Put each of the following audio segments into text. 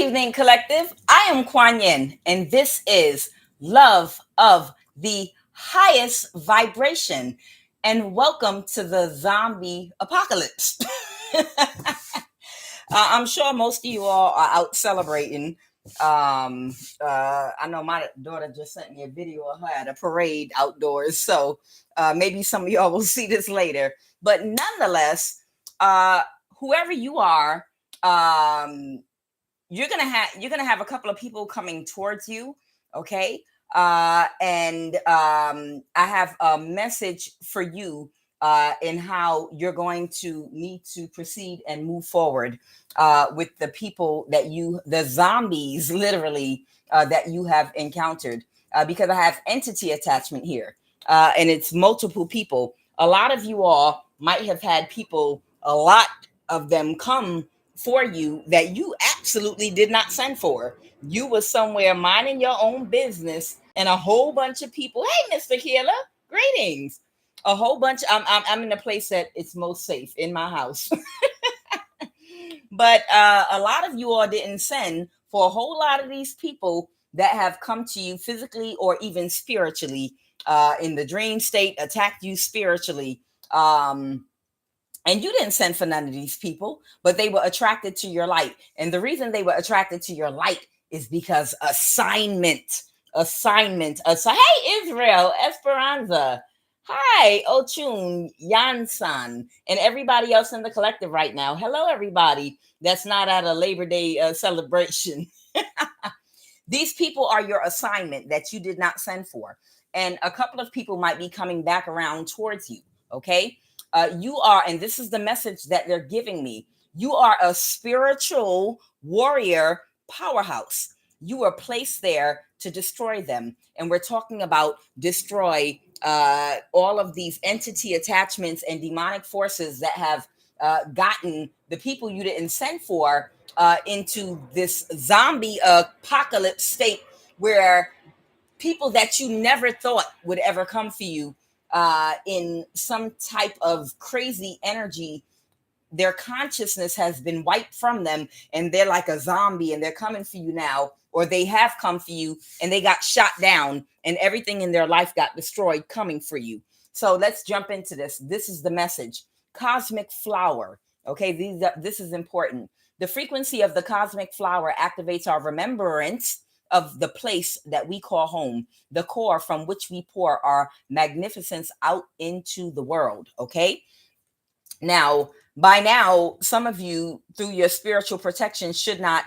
evening, collective. I am Quanan, and this is Love of the Highest Vibration. And welcome to the zombie apocalypse. I'm sure most of you all are out celebrating. I know my daughter just sent me a video of her at a parade outdoors, so maybe some of y'all will see this later. But nonetheless, whoever you are, you're gonna have a couple of people coming towards you, okay? And I have a message for you in how you're going to need to proceed and move forward with the people that the zombies, literally, that you have encountered. Because I have entity attachment here, and it's multiple people. A lot of you all might have had people, a lot of them come for you that you absolutely did not send for. You were somewhere minding your own business, and a whole bunch of people. Hey, Mr. Healer, greetings. A whole bunch. I'm in a place that it's most safe in my house. But a lot of you all didn't send for a whole lot of these people that have come to you physically or even spiritually, in the dream state, attacked you spiritually. And you didn't send for none of these people, but they were attracted to your light. And the reason they were attracted to your light is because assignment. Hey, Israel, Esperanza. Hi, Ochun, Yansan, and everybody else in the collective right now. Hello, everybody that's not at a Labor Day celebration. These people are your assignment that you did not send for. And a couple of people might be coming back around towards you, okay? You are, and this is the message that they're giving me, you are a spiritual warrior powerhouse. You are placed there to destroy them. And we're talking about destroy all of these entity attachments and demonic forces that have gotten the people you didn't send for into this zombie apocalypse state where people that you never thought would ever come for you in some type of crazy energy, their consciousness has been wiped from them and they're like a zombie and they're coming for you now, or they have come for you and they got shot down and everything in their life got destroyed coming for you. So let's jump into this. This is the message. Cosmic flower. Okay, this is important. The frequency of the cosmic flower activates our remembrance of the place that we call home, the core from which we pour our magnificence out into the world. Okay. Now, by now, some of you, through your spiritual protection, should not,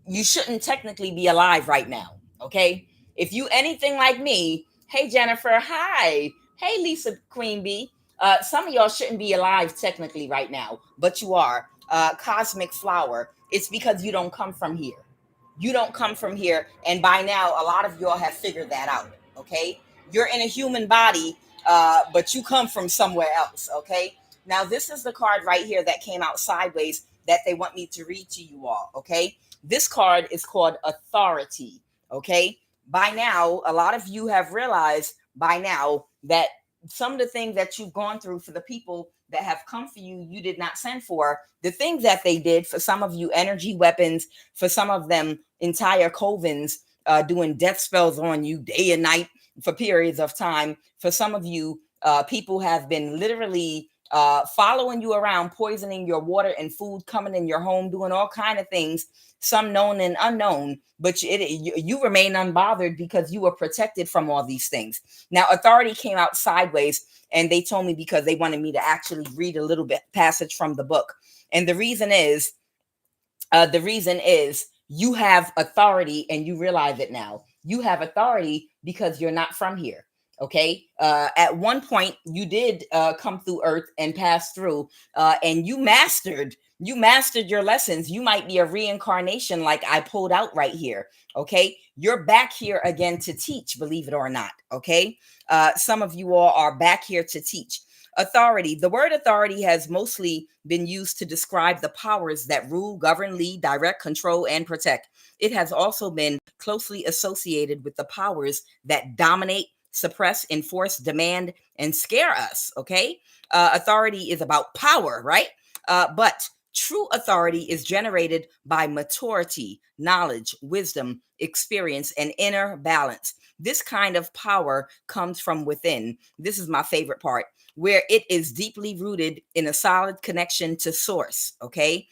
you shouldn't technically be alive right now. Okay. If you anything like me, hey, Jennifer, hi. Hey, Lisa Queen Bee. Some of y'all shouldn't be alive technically right now, but you are. Cosmic flower. It's because you don't come from here. You don't come from here. And by now, a lot of y'all have figured that out. Okay. You're in a human body, but you come from somewhere else. Okay. Now, this is the card right here that came out sideways that they want me to read to you all. Okay. This card is called authority. Okay. By now, a lot of you have realized by now that some of the things that you've gone through for the people that have come for you, you did not send for. The things that they did for some of you, energy weapons, for some of them, entire covens, doing death spells on you day and night for periods of time. For some of you, people have been literally following you around, poisoning your water and food, coming in your home, doing all kind of things, some known and unknown, but you remain unbothered because you were protected from all these things. Now, authority came out sideways, and they told me because they wanted me to actually read a little bit passage from the book. And the reason is you have authority, and you realize it now. You have authority because you're not from here. Okay. At one point, you did come through Earth and pass through, and you mastered your lessons. You might be a reincarnation, like I pulled out right here. Okay. You're back here again to teach, believe it or not. Okay. Some of you all are back here to teach. Authority. The word authority has mostly been used to describe the powers that rule, govern, lead, direct, control, and protect. It has also been closely associated with the powers that dominate, suppress, enforce, demand, and scare us. Okay. Authority is about power, right? But True authority is generated by maturity, knowledge, wisdom, experience, and inner balance. This kind of power comes from within. This is my favorite part, where it is deeply rooted in a solid connection to source. Okay.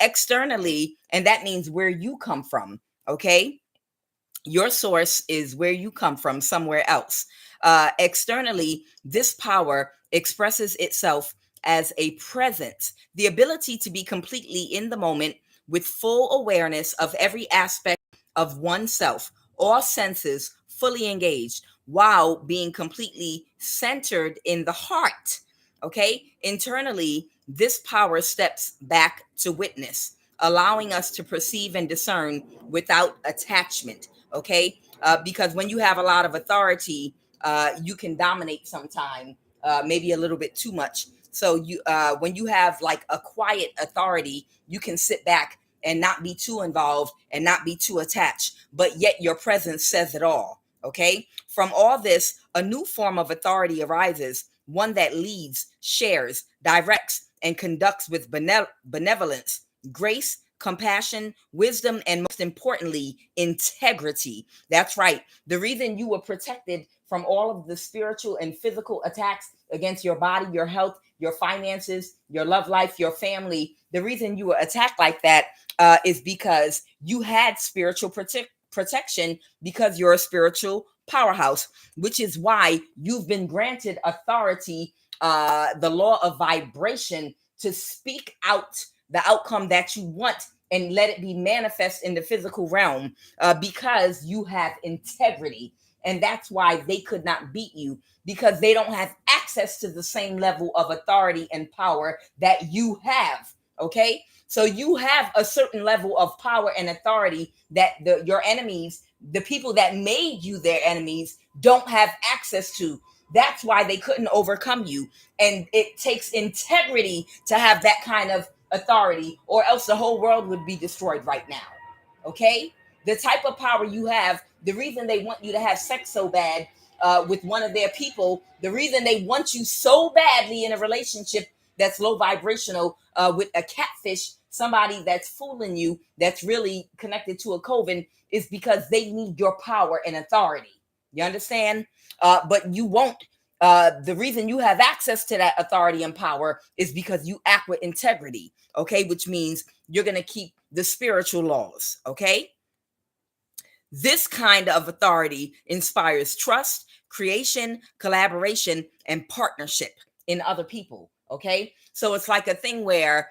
Externally, and that means where you come from. Okay. Your source is where you come from, somewhere else. Externally, this power expresses itself as a presence, the ability to be completely in the moment with full awareness of every aspect of oneself, all senses fully engaged, while being completely centered in the heart. Okay. Internally, this power steps back to witness, allowing us to perceive and discern without attachment. Okay. Because when you have a lot of authority, you can dominate sometime, maybe a little bit too much. So when you have like a quiet authority, you can sit back and not be too involved and not be too attached, but yet your presence says it all. Okay. From all this, a new form of authority arises, one that leads, shares, directs, and conducts with benevolence, grace, compassion, wisdom, and most importantly, integrity. That's right. The reason you were protected from all of the spiritual and physical attacks against your body, your health, your finances, your love life, your family, the reason you were attacked like that is because you had spiritual protection, because you're a spiritual powerhouse, which is why you've been granted authority, the law of vibration, to speak out the outcome that you want and let it be manifest in the physical realm, because you have integrity. And that's why they could not beat you, because they don't have access to the same level of authority and power that you have. Okay. So you have a certain level of power and authority that your enemies, the people that made you their enemies, don't have access to. That's why they couldn't overcome you. And it takes integrity to have that kind of authority, or else the whole world would be destroyed right now. Okay. The type of power you have, the reason they want you to have sex so bad with one of their people, the reason they want you so badly in a relationship that's low vibrational, with a catfish, somebody that's fooling you, that's really connected to a coven, is because they need your power and authority. You understand? But you won't. The reason you have access to that authority and power is because you act with integrity. Okay. Which means you're going to keep the spiritual laws. Okay. This kind of authority inspires trust, creation, collaboration, and partnership in other people. Okay. So it's like a thing where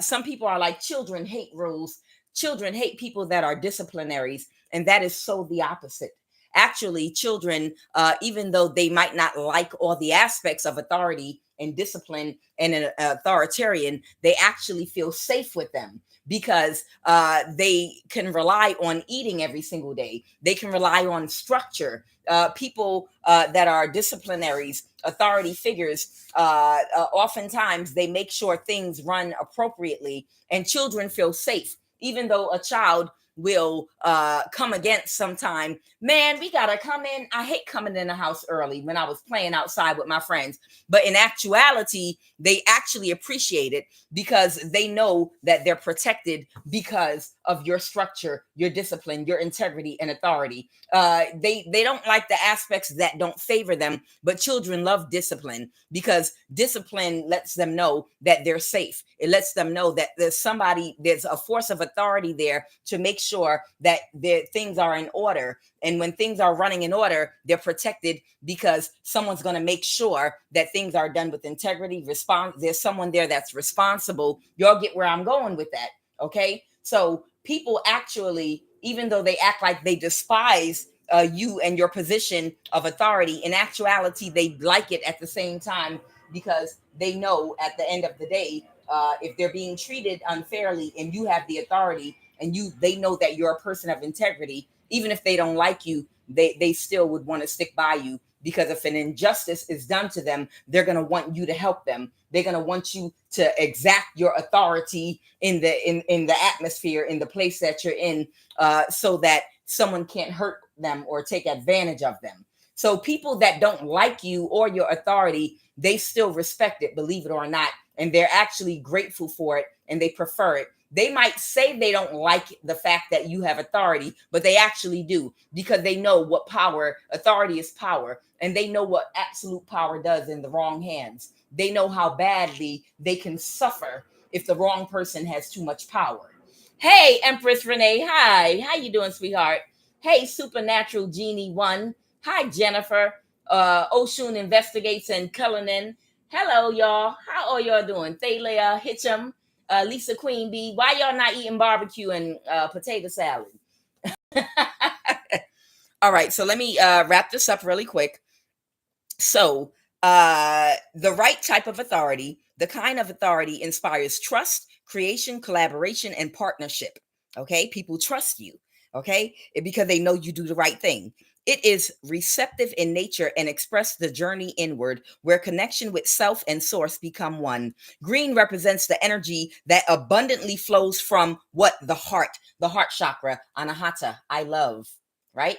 some people are like, children hate rules. Children hate people that are disciplinaries. And that is so the opposite. Actually, children, even though they might not like all the aspects of authority and discipline and an authoritarian, they actually feel safe with them, because they can rely on eating every single day. They can rely on structure. People that are disciplinaries, authority figures, oftentimes they make sure things run appropriately, and children feel safe, even though a child will come against sometime. Man, we gotta come in. I hate coming in the house early when I was playing outside with my friends. But in actuality, they actually appreciate it, because they know that they're protected because of your structure, your discipline, your integrity, and authority. They don't like the aspects that don't favor them, but children love discipline, because discipline lets them know that they're safe. It lets them know that there's a force of authority there to make sure that their things are in order. And when things are running in order, they're protected, because someone's going to make sure that things are done with integrity. There's someone there that's responsible. You'll get where I'm going with that. Okay. So people actually, even though they act like they despise you and your position of authority, in actuality, they like it at the same time, because they know at the end of the day, if they're being treated unfairly and you have the authority, and they know that you're a person of integrity, even if they don't like you, they still would want to stick by you, because if an injustice is done to them, they're going to want you to help them. They're going to want you to exact your authority in the atmosphere, in the place that you're in, so that someone can't hurt them or take advantage of them. So people that don't like you or your authority, they still respect it, believe it or not. And they're actually grateful for it and they prefer it. They might say they don't like the fact that you have authority, but they actually do, because they know what power, authority is power, and they know what absolute power does in the wrong hands. They know how badly they can suffer if the wrong person has too much power. Hey, Empress Renee. Hi. How you doing, sweetheart? Hey, Supernatural Genie One. Hi, Jennifer. Oshun Investigates and Cullinan. Hello, y'all. How are y'all doing? Thalia Hitchum, Lisa Queen Bee. Why y'all not eating barbecue and potato salad? All right, so let me wrap this up really quick. So, the right type of authority, the kind of authority inspires trust, creation, collaboration, and partnership. Okay, people trust you. Okay, because they know you do the right thing. It is receptive in nature and express the journey inward, where connection with self and source become one. Green represents the energy that abundantly flows from what? The heart chakra, anahata, I love, right?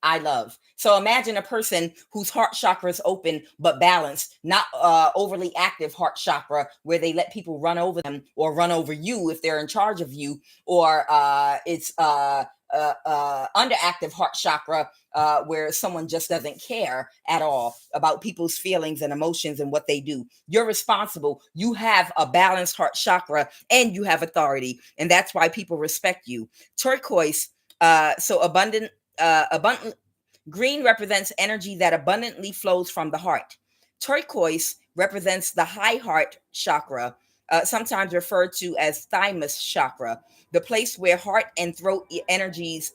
I love. So imagine a person whose heart chakra is open but balanced, not overly active heart chakra where they let people run over them or run over you if they're in charge of you, or it's underactive heart chakra where someone just doesn't care at all about people's feelings and emotions and what they do. You're responsible. You have a balanced heart chakra and you have authority, and that's why people respect you. Turquoise, so abundant. Green represents energy that abundantly flows from the heart. Turquoise represents the high heart chakra, sometimes referred to as thymus chakra, the place where heart and throat energies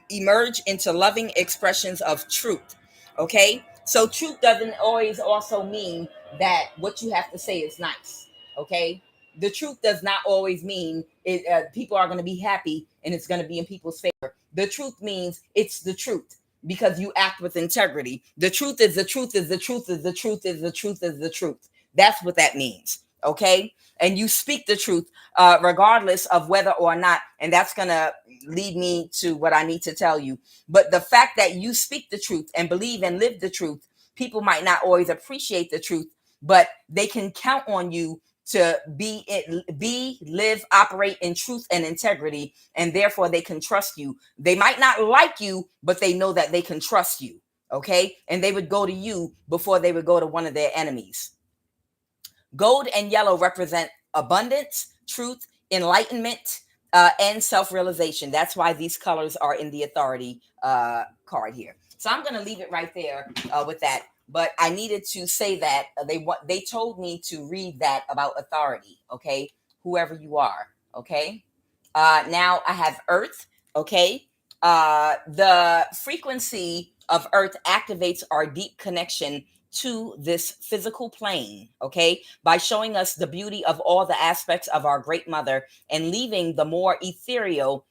emerge into loving expressions of truth. Okay, so truth doesn't always also mean that what you have to say is nice. Okay, the truth does not always mean it, people are going to be happy and it's going to be in people's favor. The truth means it's the truth because you act with integrity. The truth is the truth is the truth is the truth is the truth is the truth. That's what that means. Okay, and you speak the truth regardless of whether or not, and that's going to lead me to what I need to tell you. But the fact that you speak the truth and believe and live the truth, people might not always appreciate the truth, but they can count on you to live, operate in truth and integrity, and therefore they can trust you. They might not like you, but they know that they can trust you. Okay, and they would go to you before they would go to one of their enemies. Gold and yellow represent abundance, truth, enlightenment, and self-realization. That's why these colors are in the authority card here. So I'm going to leave it right there with that. But I needed to say that they told me to read that about authority. Okay, whoever you are. Okay. Now I have Earth. Okay. The frequency of Earth activates our deep connection to this physical plane, okay, by showing us the beauty of all the aspects of our great mother and leaving the more ethereal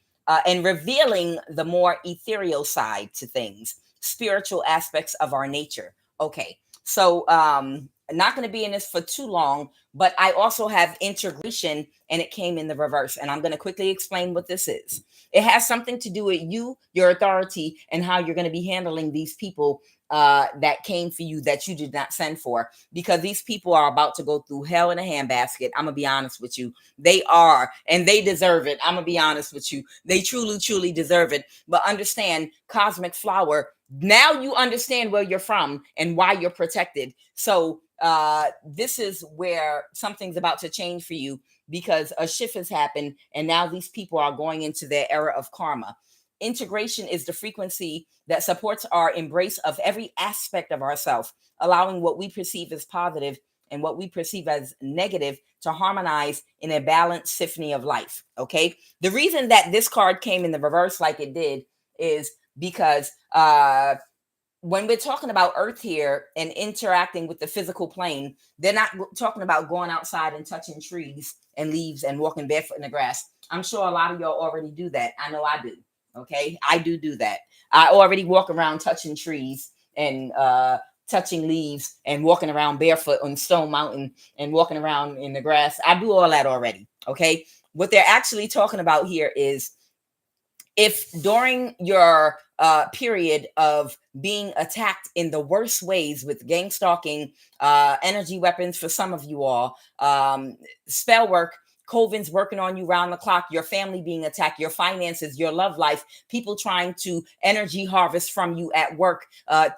and revealing the more ethereal side to things, spiritual aspects of our nature. Okay, so I'm not going to be in this for too long, but I also have integration, and it came in the reverse, and I'm going to quickly explain what this is. It has something to do with you, your authority, and how you're going to be handling these people that came for you that you did not send for, because these people are about to go through hell in a handbasket. I'm gonna be honest with you. They are, and they deserve it. I'm gonna be honest with you. They truly, truly deserve it. But understand, Cosmic Flower, now you understand where you're from and why you're protected. So this is where something's about to change for you, because a shift has happened and now these people are going into their era of karma. Integration is the frequency that supports our embrace of every aspect of ourselves, allowing what we perceive as positive and what we perceive as negative to harmonize in a balanced symphony of life. Okay. The reason that this card came in the reverse like it did is because when we're talking about Earth here and interacting with the physical plane, they're not talking about going outside and touching trees and leaves and walking barefoot in the grass. I'm sure a lot of y'all already do that. I know I do. Okay, I do that. I already walk around touching trees and touching leaves and walking around barefoot on Stone Mountain and walking around in the grass. I do all that already. Okay, what they're actually talking about here is if during your period of being attacked in the worst ways with gang stalking, energy weapons for some of you all, spell work, covens working on you round the clock, your family being attacked, your finances, your love life, people trying to energy harvest from you at work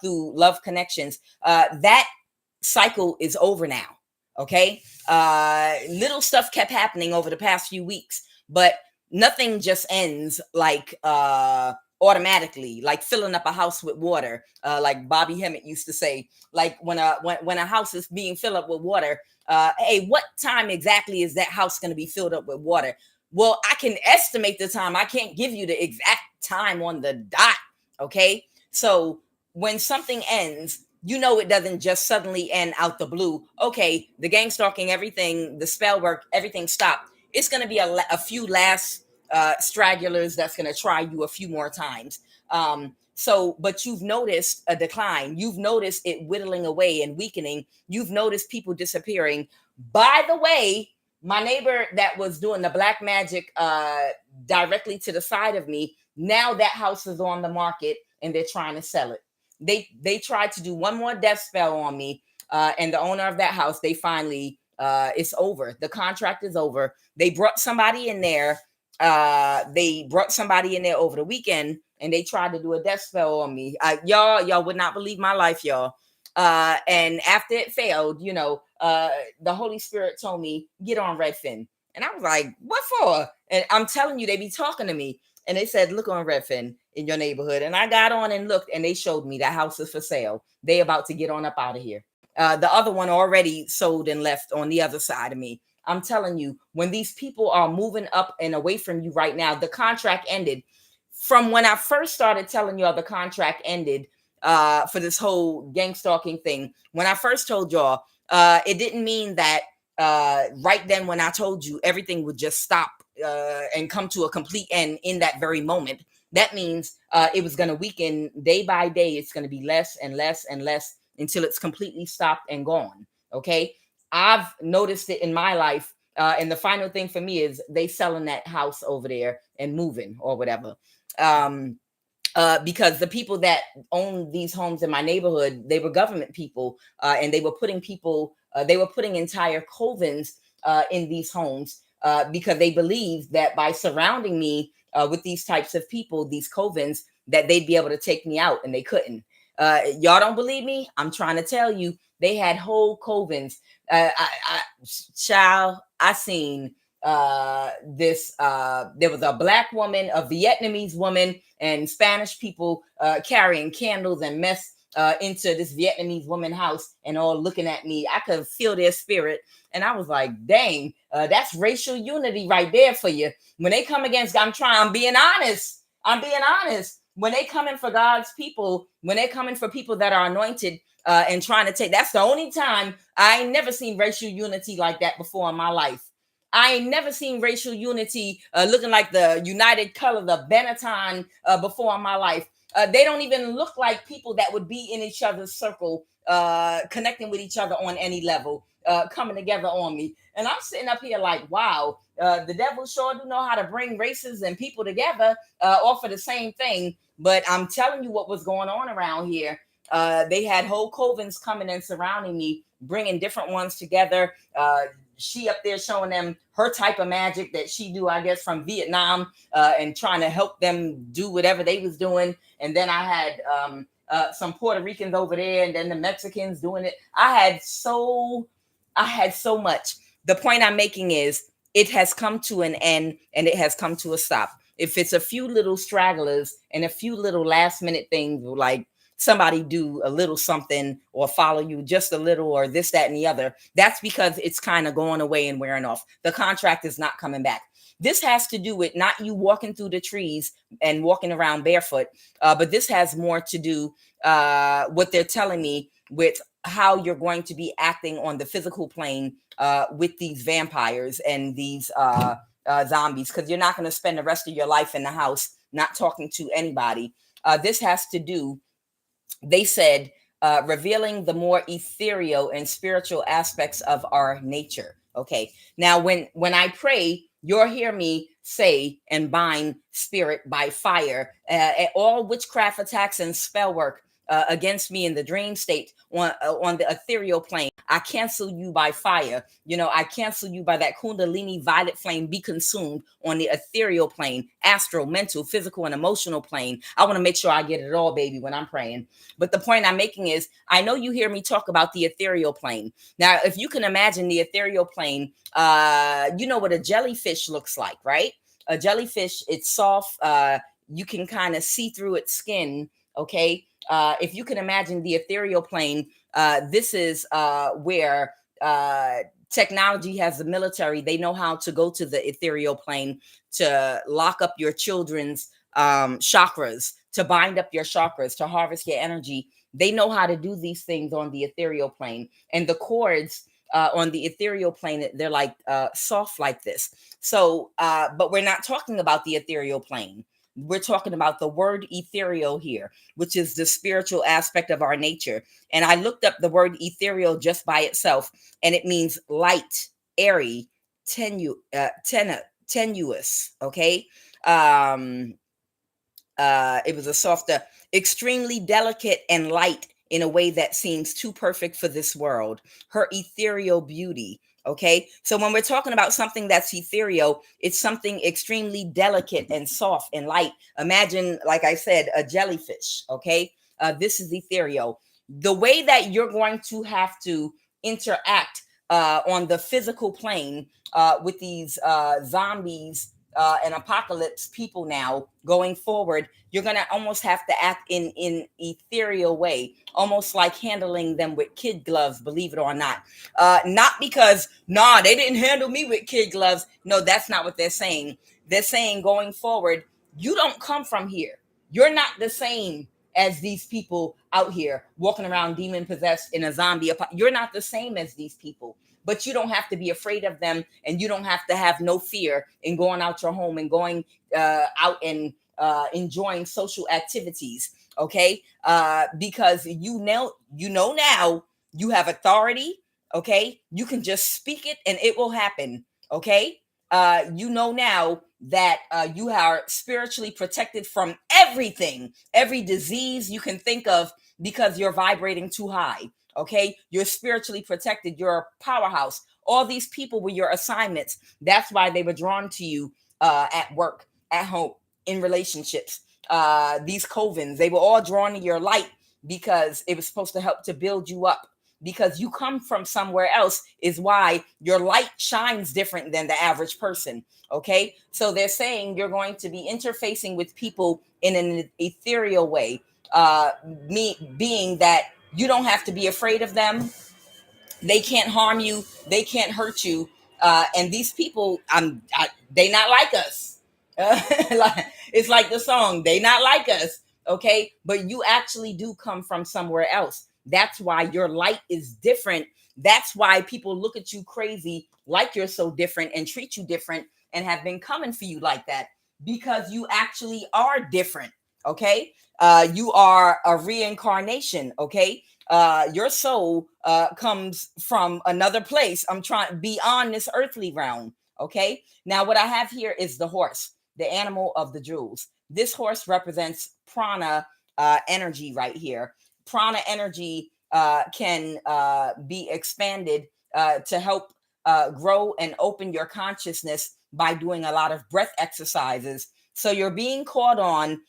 through love connections, that cycle is over now. Okay. Little stuff kept happening over the past few weeks, but nothing just ends like automatically, like filling up a house with water, like Bobby Hemmett used to say. Like when a house is being filled up with water, hey, what time exactly is that house going to be filled up with water? Well, I can estimate the time. I can't give you the exact time on the dot. Okay. So when something ends, you know, it doesn't just suddenly end out the blue. Okay, the gang stalking, everything, the spell work, everything stopped. It's going to be a few last stragglers that's going to try you a few more times. So, but you've noticed a decline. You've noticed it whittling away and weakening. You've noticed people disappearing. By the way, my neighbor that was doing the black magic directly to the side of me, now that house is on the market and they're trying to sell it. They tried to do one more death spell on me, and the owner of that house, they finally, it's over. The contract is over. They brought somebody in there. They brought somebody in there over the weekend, and they tried to do a death spell on me. Y'all would not believe my life, y'all. And after it failed, you know, the Holy Spirit told me, get on Redfin. And I was like, what for? And I'm telling you, they be talking to me. And they said, look on Redfin in your neighborhood. And I got on and looked, and they showed me that house is for sale. They about to get on up out of here. The other one already sold and left on the other side of me. I'm telling you, when these people are moving up and away from you right now, the contract ended. From when I first started telling y'all the contract ended for this whole gang stalking thing, when I first told y'all, it didn't mean that right then when I told you everything would just stop and come to a complete end in that very moment. That means it was going to weaken day by day. It's going to be less and less and less until it's completely stopped and gone. Okay. I've noticed it in my life. And the final thing for me is they selling that house over there and moving or whatever. Because the people that own these homes in my neighborhood, they were government people, and they were putting people, they were putting entire covens in these homes because they believed that by surrounding me with these types of people, these covens, that they'd be able to take me out, and they couldn't. Y'all don't believe me? I'm trying to tell you, they had whole covens. I seen this there was a black woman, a Vietnamese woman, and Spanish people carrying candles and mess into this Vietnamese woman house, and all looking at me. I could feel their spirit, and I was like, dang, that's racial unity right there for you. When they come against, I'm being honest. When they come in for God's people, when they come in for people that are anointed and trying to take, that's the only time. I ain't never seen racial unity like that before in my life. I ain't never seen racial unity looking like the United Color, the Benetton before in my life. They don't even look like people that would be in each other's circle, connecting with each other on any level, coming together on me. And I'm sitting up here like, wow, the devil sure do know how to bring races and people together off of the same thing. But I'm telling you what was going on around here. They had whole covens coming and surrounding me, bringing different ones together. She up there showing them her type of magic that she do, I guess, from Vietnam, and trying to help them do whatever they was doing. And then I had some Puerto Ricans over there, and then the Mexicans doing it. I had so much. The point I'm making is it has come to an end, and it has come to a stop. If it's a few little stragglers and a few little last minute things, like somebody do a little something or follow you just a little or this, that, and the other, that's because it's kind of going away and wearing off. The contract is not coming back. This has to do with not you walking through the trees and walking around barefoot, but this has more to do what they're telling me with how you're going to be acting on the physical plane with these vampires and these zombies, because you're not going to spend the rest of your life in the house not talking to anybody. This has to do, they said, revealing the more ethereal and spiritual aspects of our nature. Okay. Now, when I pray, You'll hear me say and bind spirit by fire. All witchcraft attacks and spell work against me in the dream state on the ethereal plane, I cancel you by fire. I cancel you by that kundalini violet flame. Be consumed on the ethereal plane, astral, mental, physical, and emotional plane. I want to make sure I get it all, baby, when I'm praying. But the point I'm making is, I know you hear me talk about the ethereal plane. Now, if you can imagine the ethereal plane, you know what a jellyfish looks like, right? A jellyfish, it's soft. You can kind of see through its skin. Okay. If you can imagine the ethereal plane, this is where technology has the military. They know how to go to the ethereal plane to lock up your children's chakras, to bind up your chakras, to harvest your energy. They know how to do these things on the ethereal plane. And the cords on the ethereal plane, they're like soft like this. So, but we're not talking about the ethereal plane. We're talking about the word ethereal here, which is the spiritual aspect of our nature. And I looked up the word ethereal just by itself, and it means light, airy, tenuous. Okay. It was a softer, extremely delicate and light in a way that seems too perfect for this world. Her ethereal beauty. Okay. So when we're talking about something that's ethereal, it's something extremely delicate and soft and light. Imagine, like I said, a jellyfish. Okay. This is ethereal. The way that you're going to have to interact on the physical plane with these zombies and apocalypse people now going forward, you're going to almost have to act in ethereal way, almost like handling them with kid gloves, believe it or not. Not because, they didn't handle me with kid gloves. No, that's not what they're saying. They're saying going forward, you don't come from here. You're not the same as these people out here walking around demon possessed in a zombie. You're not the same as these people. But you don't have to be afraid of them, and you don't have to have no fear in going out your home and going out and enjoying social activities. Okay, because you know now you have authority. Okay, you can just speak it and it will happen. Okay, you know now that you are spiritually protected from everything, every disease you can think of, because you're vibrating too high. Okay, you're spiritually protected. You're a powerhouse. All these people were your assignments. That's why they were drawn to you at work, at home, in relationships. These covens, they were all drawn to your light because it was supposed to help to build you up. Because you come from somewhere else is why your light shines different than the average person. Okay, so they're saying you're going to be interfacing with people in an ethereal way, being that you don't have to be afraid of them. They can't harm you. They can't hurt you. And these people, they not like us. It's like the song, they not like us. Okay. But you actually do come from somewhere else. That's why your light is different. That's why people look at you crazy, like you're so different, and treat you different, and have been coming for you like that, because you actually are different. Okay. You are a reincarnation. Okay. Your soul comes from another place. I'm trying beyond this earthly realm. Okay. Now, what I have here is the horse, the animal of the jewels. This horse represents prana energy right here. Prana energy can be expanded to help grow and open your consciousness by doing a lot of breath exercises. So you're being called on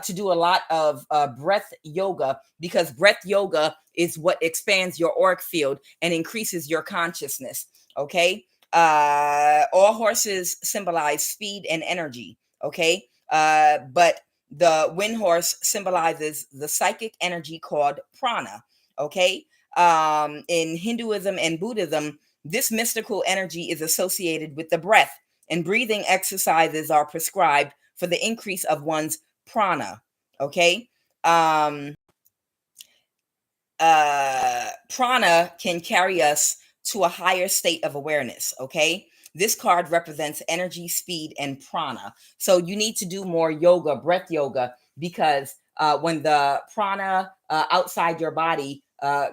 to do a lot of breath yoga, because breath yoga is what expands your auric field and increases your consciousness. Okay. All horses symbolize speed and energy. Okay. But the wind horse symbolizes the psychic energy called prana. Okay. In Hinduism and Buddhism, this mystical energy is associated with the breath, and breathing exercises are prescribed for the increase of one's prana. Okay. Prana can carry us to a higher state of awareness. Okay. This card represents energy, speed, and prana. So you need to do more yoga, breath yoga, because when the prana outside your body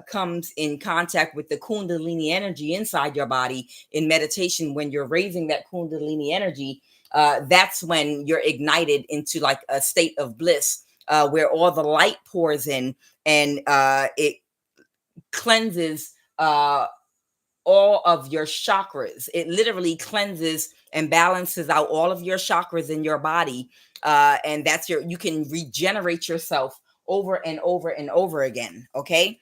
comes in contact with the kundalini energy inside your body in meditation. When you're raising that kundalini energy, that's when you're ignited into like a state of bliss, where all the light pours in, and it cleanses all of your chakras. It literally cleanses and balances out all of your chakras in your body. And that's you can regenerate yourself over and over and over again. Okay.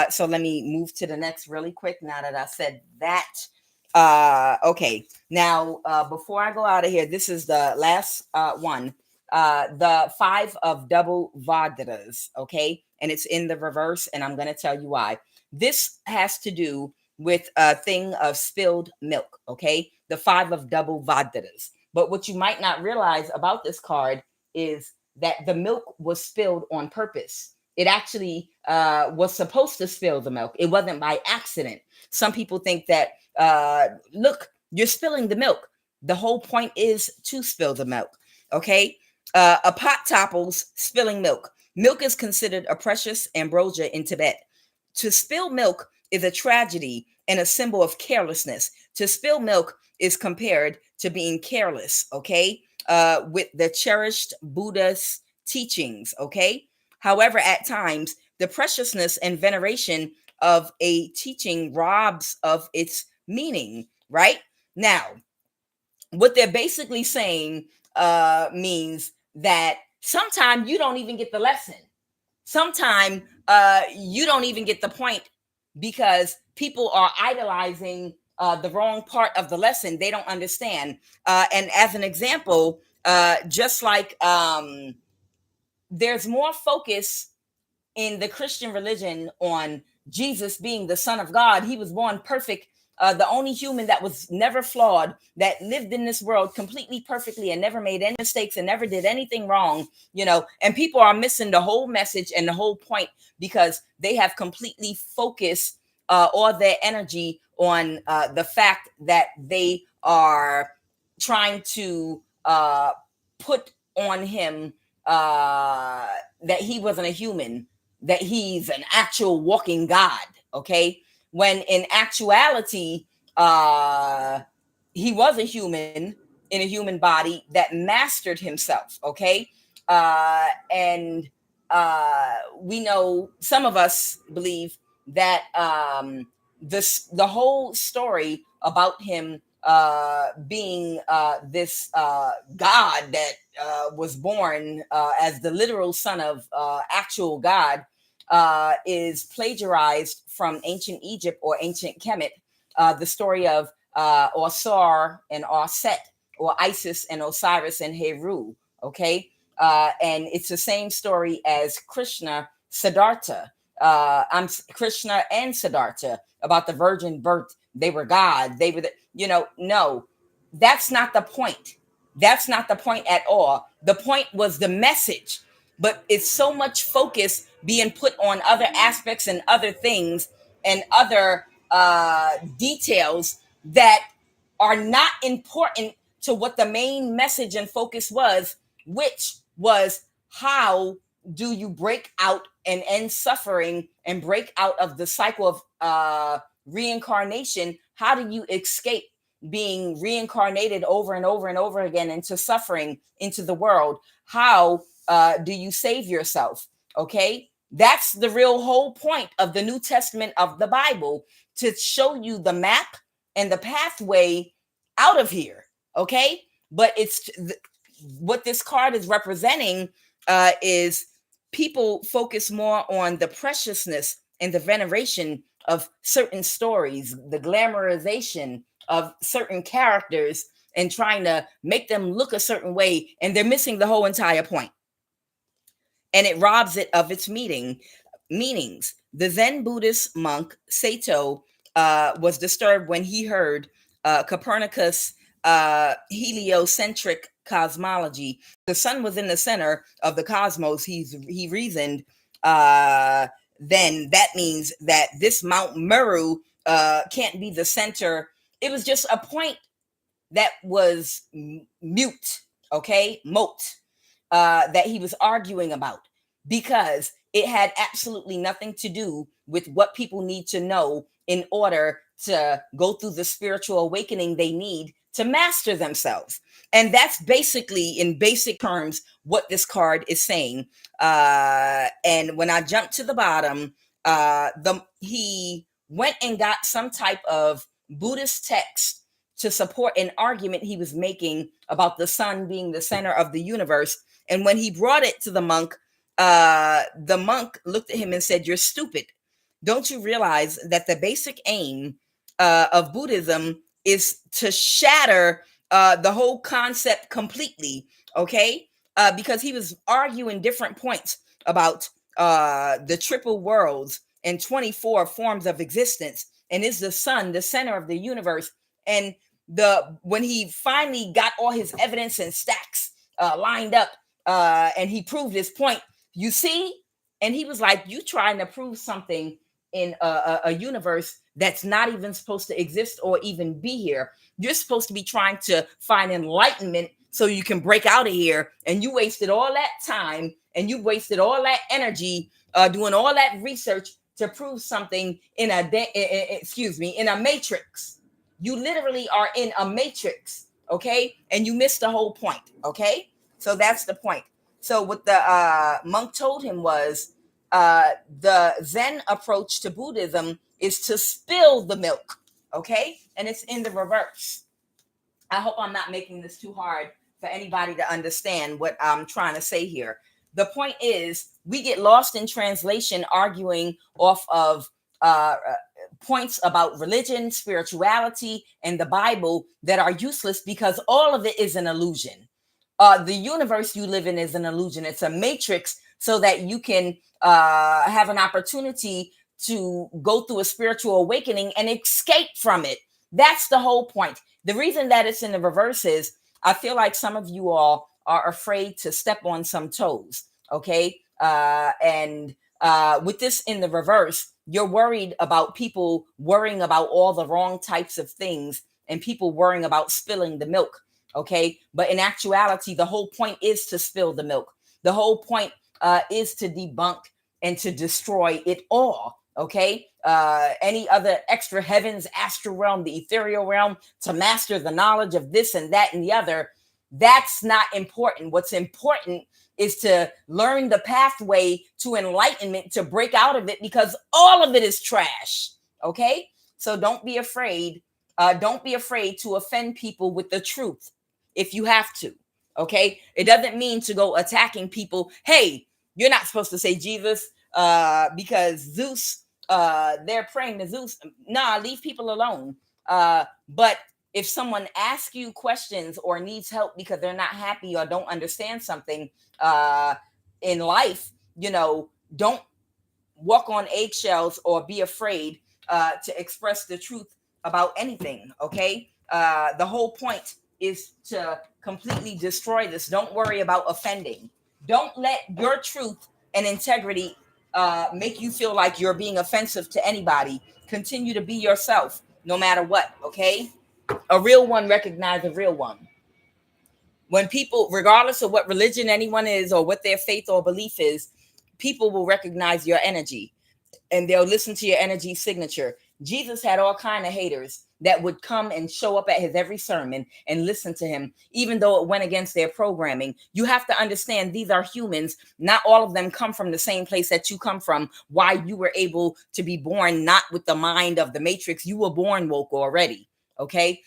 So let me move to the next really quick now that I said that. Okay. Now, before I go out of here, this is the last one. The 5 of double vajras. Okay. And it's in the reverse, and I'm going to tell you why. This has to do with a thing of spilled milk. Okay. The 5 of double vajras. But what you might not realize about this card is that the milk was spilled on purpose. It actually was supposed to spill the milk. It wasn't by accident. Some people think that, look, you're spilling the milk. The whole point is to spill the milk. Okay. A pot topples spilling milk. Milk is considered a precious ambrosia in Tibet. To spill milk is a tragedy and a symbol of carelessness. To spill milk is compared to being careless, okay, with the cherished Buddha's teachings, okay? However, at times, the preciousness and veneration of a teaching robs of its meaning, right? Now, what they're basically saying means that sometimes you don't even get the lesson. Sometimes you don't even get the point, because people are idolizing the wrong part of the lesson. They don't understand. And as an example, just like there's more focus in the Christian religion on Jesus being the Son of God. He was born perfect, the only human that was never flawed, that lived in this world completely perfectly and never made any mistakes and never did anything wrong, you know, and people are missing the whole message and the whole point, because they have completely focused all their energy on the fact that they are trying to put on him that he wasn't a human, that he's an actual walking God, okay? When in actuality, he was a human in a human body that mastered himself, okay? And we know, some of us believe that the whole story about him being this God that was born as the literal son of actual God is plagiarized from ancient Egypt or ancient Kemet, the story of Osar and Osset, or Isis and Osiris and Heru, okay? And it's the same story as Krishna, Siddhartha. I'm Krishna and Siddhartha, about the virgin birth. They were God. They were, no, that's not the point. That's not the point at all. The point was the message, but it's so much focus being put on other aspects and other things and other details that are not important to what the main message and focus was, which was, how do you break out and end suffering and break out of the cycle of reincarnation? How do you escape being reincarnated over and over and over again into suffering, into the world? How do you save yourself? Okay, that's the real whole point of the New Testament of the Bible, to show you the map and the pathway out of here. Okay, but it's what this card is representing is people focus more on the preciousness and the veneration of certain stories, the glamorization of certain characters, and trying to make them look a certain way, and they're missing the whole entire point. And it robs it of its meanings. The Zen Buddhist monk Sato was disturbed when he heard Copernicus' heliocentric cosmology. The sun was in the center of the cosmos. He reasoned, then that means that this Mount Meru can't be the center. It was just a point that was mute, okay, mote, that he was arguing about, because It had absolutely nothing to do with what people need to know in order to go through the spiritual awakening they need to master themselves. And that's basically, in basic terms, what this card is saying. And when I jump to the bottom, he went and got some type of Buddhist text to support an argument he was making about the sun being the center of the universe. And when he brought it to the monk looked at him and said, "You're stupid. Don't you realize that the basic aim of Buddhism is to shatter the whole concept completely?" Okay, because he was arguing different points about the triple worlds and 24 forms of existence, and is the sun the center of the universe? And when he finally got all his evidence and stacks lined up, and he proved his point, you see, and he was like, "You trying to prove something in a universe that's not even supposed to exist or even be here. You're supposed to be trying to find enlightenment so you can break out of here, and you wasted all that time and you wasted all that energy doing all that research to prove something in a matrix. You literally are in a matrix, okay? And you missed the whole point, okay? So that's the point. So what the monk told him was, the Zen approach to Buddhism is to spill the milk, okay? And it's in the reverse. I hope I'm not making this too hard for anybody to understand what I'm trying to say here. The point is, we get lost in translation arguing off of points about religion, spirituality, and the Bible that are useless because all of it is an illusion. The universe you live in is an illusion. It's a matrix so that you can have an opportunity to go through a spiritual awakening and escape from it. That's the whole point. The reason that it's in the reverse is I feel like some of you all are afraid to step on some toes, okay? And with this in the reverse, you're worried about people worrying about all the wrong types of things and people worrying about spilling the milk, okay? But in actuality, the whole point is to spill the milk. The whole point is to debunk and to destroy it all, okay? Any other extra heavens, astral realm, the ethereal realm, to master the knowledge of this and that and the other, that's not important. What's important is to learn the pathway to enlightenment, to break out of it, because all of it is trash, okay? So don't be afraid. Don't be afraid to offend people with the truth if you have to, okay? It doesn't mean to go attacking people. Hey, you're not supposed to say Jesus because Zeus, they're praying to Zeus. Nah, leave people alone. But if someone asks you questions or needs help because they're not happy or don't understand something in life, don't walk on eggshells or be afraid to express the truth about anything, okay? The whole point is to completely destroy this. Don't worry about offending. Don't let your truth and integrity make you feel like you're being offensive to anybody. Continue to be yourself no matter what, okay? A real one recognize a real one. When people, regardless of what religion anyone is or what their faith or belief is, people will recognize your energy and they'll listen to your energy signature. Jesus had all kind of haters that would come and show up at his every sermon and listen to him, even though it went against their programming. You have to understand these are humans. Not all of them come from the same place that you come from. Why you were able to be born not with the mind of the matrix. You were born woke already. Okay.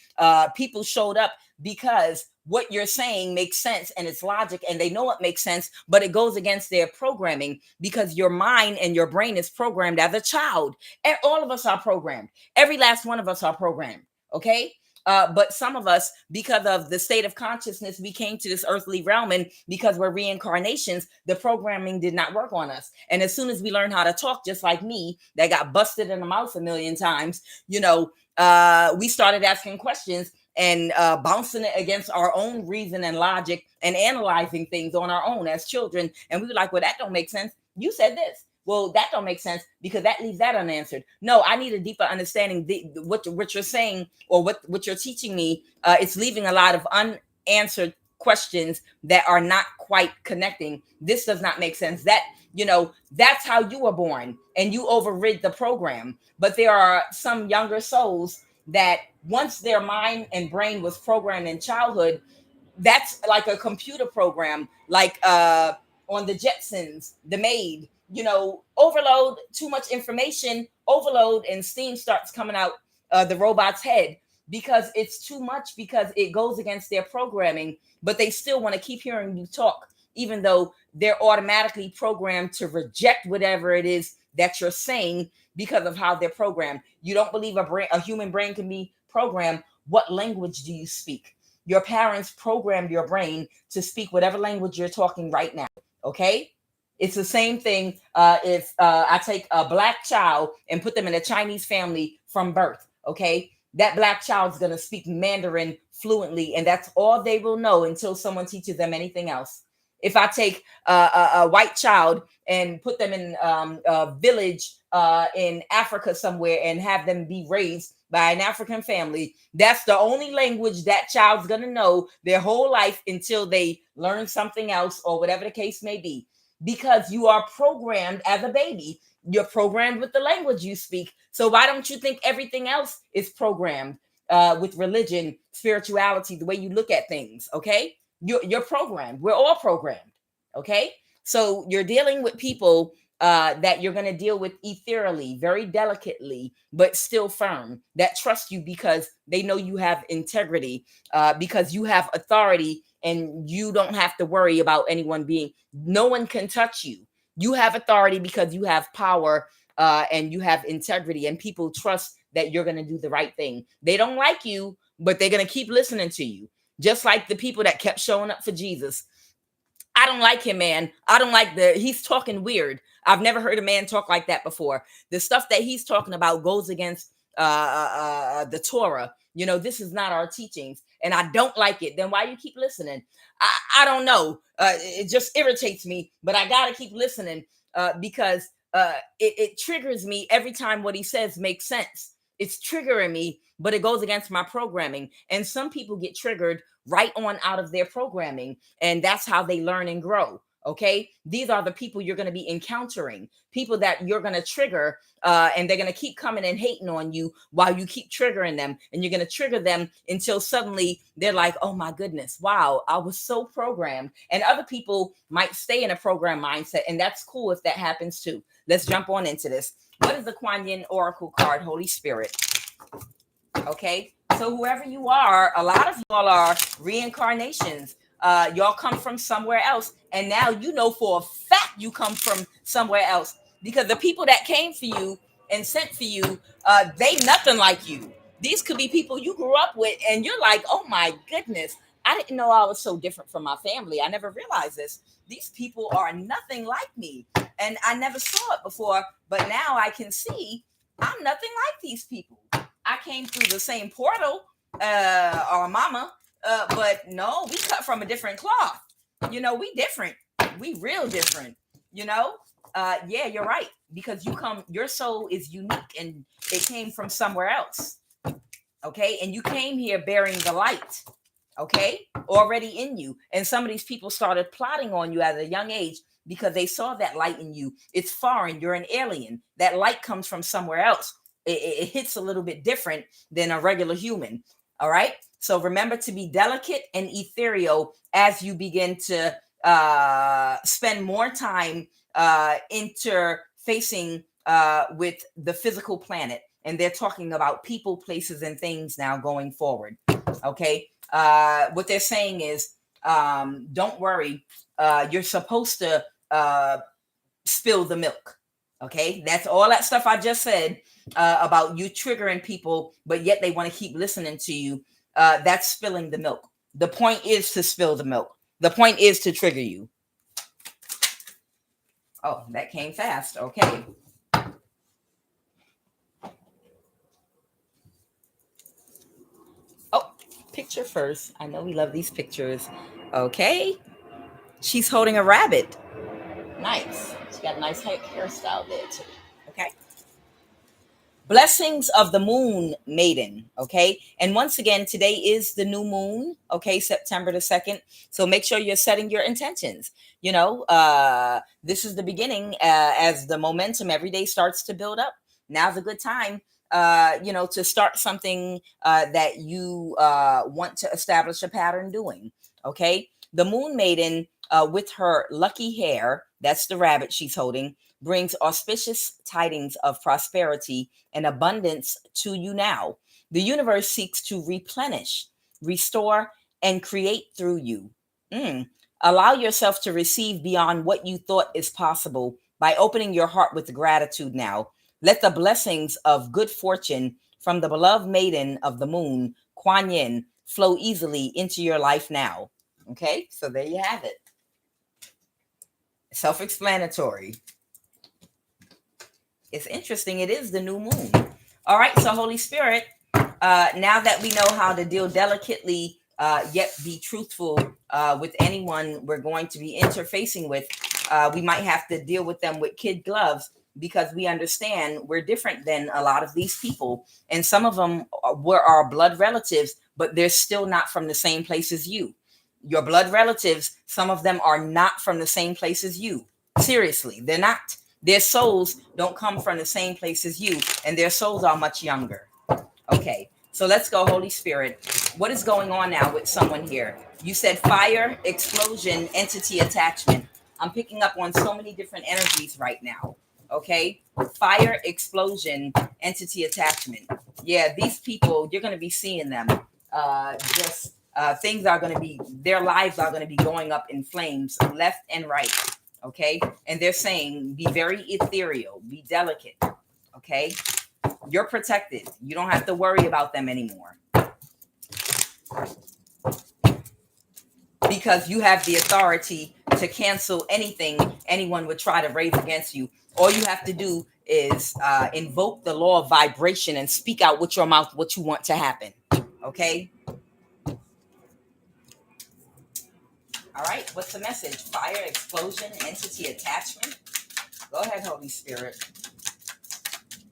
People showed up because what you're saying makes sense and it's logic and they know it makes sense, but it goes against their programming because your mind and your brain is programmed as a child. And all of us are programmed. Every last one of us are programmed. Okay. But some of us, because of the state of consciousness, we came to this earthly realm, and because we're reincarnations, the programming did not work on us. And as soon as we learned how to talk, just like me, that got busted in the mouth a million times, we started asking questions and bouncing it against our own reason and logic and analyzing things on our own as children. And we were like, well, that don't make sense. You said this. Well, that don't make sense because that leaves that unanswered. No, I need a deeper understanding. What you're saying or what you're teaching me, it's leaving a lot of unanswered questions that are not quite connecting. This does not make sense. That, that's how you were born and you overrid the program. But there are some younger souls that once their mind and brain was programmed in childhood, that's like a computer program, like on the Jetsons, the maid, overload, too much information, overload, and steam starts coming out the robot's head because it's too much, because it goes against their programming, but they still want to keep hearing you talk, even though they're automatically programmed to reject whatever it is that you're saying because of how they're programmed. You don't believe a human brain can be programmed. What language do you speak? Your parents programmed your brain to speak whatever language you're talking right now. Okay. It's the same thing if I take a black child and put them in a Chinese family from birth. Okay. That black child's going to speak Mandarin fluently, and that's all they will know until someone teaches them anything else. If I take a white child and put them in a village in Africa somewhere and have them be raised by an African family, that's the only language that child's going to know their whole life until they learn something else or whatever the case may be. Because you are programmed as a baby. You're programmed with the language you speak. So why don't you think everything else is programmed with religion, spirituality, the way you look at things? Okay. You're programmed. We're all programmed. Okay. So you're dealing with people that you're going to deal with ethereally, very delicately, but still firm, that trust you because they know you have integrity, because you have authority and you don't have to worry about no one can touch you. You have authority because you have power and you have integrity, and people trust that you're going to do the right thing. They don't like you, but they're going to keep listening to you. Just like the people that kept showing up for Jesus. I don't like him, man. I don't like he's talking weird. I've never heard a man talk like that before. The stuff that he's talking about goes against the Torah. This is not our teachings, and I don't like it. Then why you keep listening? I don't know. It just irritates me, but I got to keep listening because it triggers me every time what he says makes sense. It's triggering me, but it goes against my programming. And some people get triggered right on out of their programming, and that's how they learn and grow. Okay, these are the people you're going to be encountering, people that you're going to trigger, and they're going to keep coming and hating on you while you keep triggering them, and you're going to trigger them until suddenly they're like, oh my goodness, wow, I was so programmed. And other people might stay in a program mindset, and that's cool if that happens too. Let's jump on into this. What is the Quanan Oracle card? Holy Spirit. Okay, so whoever you are, a lot of y'all are reincarnations. Y'all come from somewhere else, and now you know for a fact you come from somewhere else, because the people that came for you and sent for you, they nothing like you. These could be people you grew up with, and you're like, oh my goodness, I didn't know I was so different from my family. I never realized this. These people are nothing like me, and I never saw it before, but now I can see I'm nothing like these people. I came through the same portal, or mama, but no, we cut from a different cloth. We different. We real different. Yeah, you're right. Because your soul is unique and it came from somewhere else. Okay, and you came here bearing the light. Okay, already in you. And some of these people started plotting on you at a young age because they saw that light in you. It's foreign. You're an alien. That light comes from somewhere else. It hits a little bit different than a regular human. All right. So remember to be delicate and ethereal as you begin to spend more time interfacing with the physical planet. And they're talking about people, places, and things now going forward. Okay. What they're saying is, don't worry. You're supposed to spill the milk. Okay, that's all that stuff I just said about you triggering people, but yet they want to keep listening to you. That's spilling the milk. The point is to spill the milk. The point is to trigger you. Oh, that came fast. Okay. Oh, picture first. I know we love these pictures. Okay. She's holding a rabbit. Nice. She got a nice hairstyle there too. Okay. Blessings of the moon maiden. Okay. And once again, today is the new moon. Okay. September the 2nd. So make sure you're setting your intentions. This is the beginning as the momentum every day starts to build up. Now's a good time, to start something that you want to establish a pattern doing. Okay. The moon maiden with her lucky hair, that's the rabbit she's holding, brings auspicious tidings of prosperity and abundance to you now. The universe seeks to replenish, restore, and create through you. Mm. Allow yourself to receive beyond what you thought is possible by opening your heart with gratitude now. Let the blessings of good fortune from the beloved maiden of the moon, Quanan, flow easily into your life now. Okay, so there you have it. Self-explanatory. It's interesting. It is the new moon. All right. So Holy Spirit, now that we know how to deal delicately, yet be truthful with anyone we're going to be interfacing with, we might have to deal with them with kid gloves because we understand we're different than a lot of these people. And some of them were our blood relatives, but they're still not from the same place as you. Your blood relatives, some of them are not from the same place as you. Seriously, they're not. Their souls don't come from the same place as you, and their souls are much younger. Okay, so let's go, Holy Spirit. What is going on now with someone here? You said fire, explosion, entity attachment. I'm picking up on so many different energies right now. Okay, fire, explosion, entity attachment. Yeah, these people, you're going to be seeing them. Things are going to be, their lives are going to be going up in flames left and right. Okay. And they're saying, be very ethereal, be delicate. Okay. You're protected. You don't have to worry about them anymore. Because you have the authority to cancel anything anyone would try to raise against you. All you have to do is invoke the law of vibration and speak out with your mouth what you want to happen. Okay. All right. What's the message? Fire, explosion, entity attachment. Go ahead, Holy Spirit.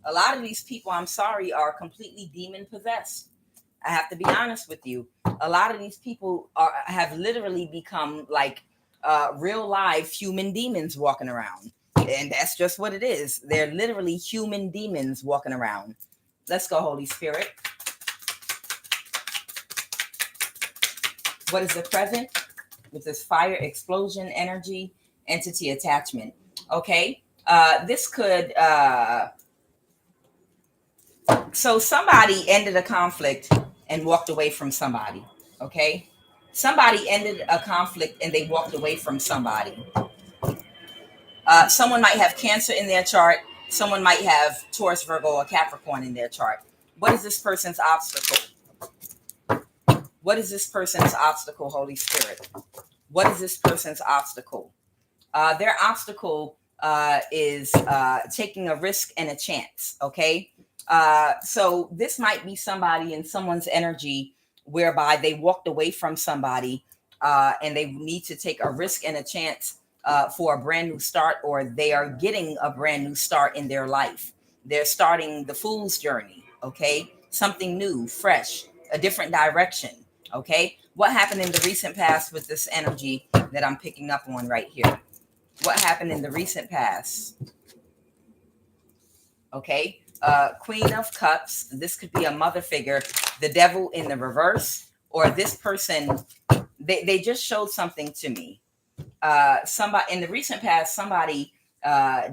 A lot of these people, I'm sorry, are completely demon possessed. I have to be honest with you. A lot of these people have literally become like real live human demons walking around. And that's just what it is. They're literally human demons walking around. Let's go, Holy Spirit. What is the present with this fire, explosion, energy, entity attachment? Okay. This could... So somebody ended a conflict and walked away from somebody. Okay. Somebody ended a conflict and they walked away from somebody. Someone might have Cancer in their chart. Someone might have Taurus, Virgo, or Capricorn in their chart. What is this person's obstacle? What is this person's obstacle, Holy Spirit? What is this person's obstacle? Their obstacle is taking a risk and a chance. Okay. So this might be somebody in someone's energy whereby they walked away from somebody and they need to take a risk and a chance for a brand new start, or they are getting a brand new start in their life. They're starting the fool's journey. Okay. Something new, fresh, a different direction. Okay. What happened in the recent past with this energy that I'm picking up on right here? What happened in the recent past? Okay. Queen of Cups. This could be a mother figure, the devil in the reverse, or this person, they just showed something to me. Somebody in the recent past, somebody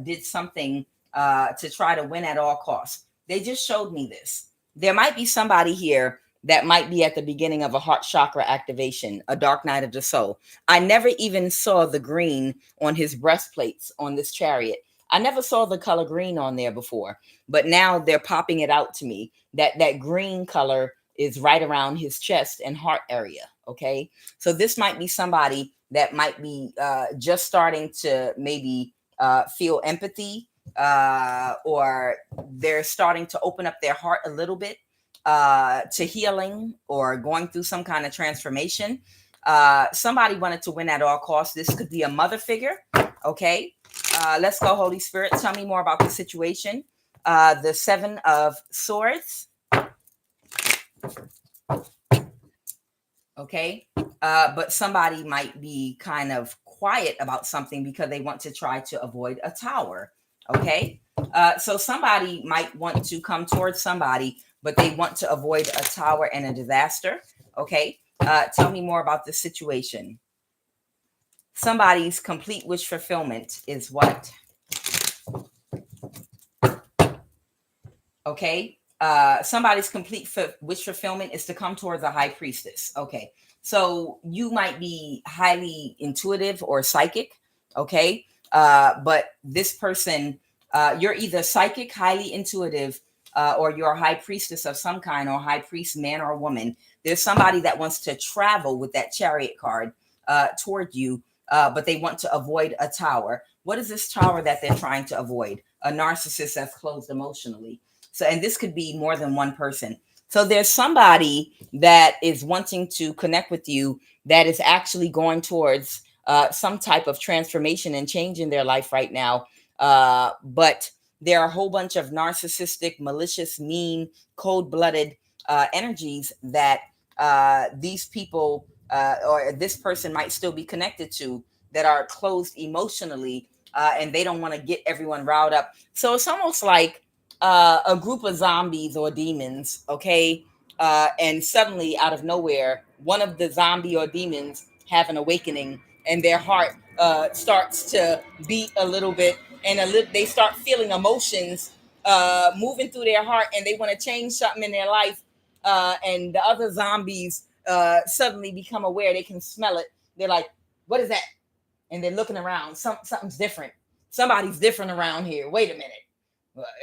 did something to try to win at all costs. They just showed me this. There might be somebody here that might be at the beginning of a heart chakra activation, a dark night of the soul. I never even saw the green on his breastplates on this chariot. I never saw the color green on there before, but now they're popping it out to me. That green color is right around his chest and heart area. Okay. So this might be somebody that might be just starting to maybe feel empathy, or they're starting to open up their heart a little bit to healing or going through some kind of transformation. Somebody wanted to win at all costs. This could be a mother figure. Okay. Let's go, Holy Spirit. Tell me more about the situation. the Seven of Swords. Okay. But somebody might be kind of quiet about something because they want to try to avoid a tower. Okay. So somebody might want to come towards somebody, but they want to avoid a tower and a disaster. Okay. Tell me more about the situation. Somebody's complete wish fulfillment is what? Okay. Somebody's complete wish fulfillment is to come towards a high priestess. Okay. So you might be highly intuitive or psychic. Okay. But this person, you're either psychic, highly intuitive, or you're a high priestess of some kind, or high priest, man or woman. There's somebody that wants to travel with that chariot card toward you, but they want to avoid a tower. What is this tower that they're trying to avoid? A narcissist that's closed emotionally. So, and this could be more than one person. So there's somebody that is wanting to connect with you that is actually going towards some type of transformation and change in their life right now. But there are a whole bunch of narcissistic, malicious, mean, cold-blooded energies that these people or this person might still be connected to, that are closed emotionally, and they don't want to get everyone riled up. So it's almost like a group of zombies or demons, okay? And suddenly, out of nowhere, one of the zombie or demons have an awakening, and their heart starts to beat a little bit, and they start feeling emotions moving through their heart, and they want to change something in their life. And the other zombies suddenly become aware; they can smell it. They're like, "What is that?" And they're looking around. Something's different. Somebody's different around here. Wait a minute.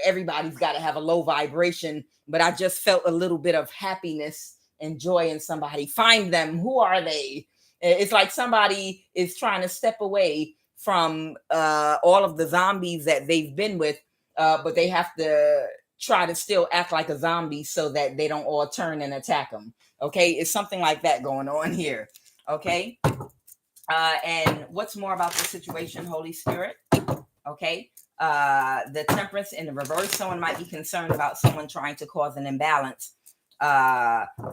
Everybody's got to have a low vibration, but I just felt a little bit of happiness and joy in somebody. Find them. Who are they? It's like somebody is trying to step away from all of the zombies that they've been with, but they have to try to still act like a zombie so that they don't all turn and attack them. Okay, it's something like that going on here. Okay. And what's more about the situation, Holy Spirit? Okay. The Temperance in the reverse. Someone might be concerned about someone trying to cause an imbalance.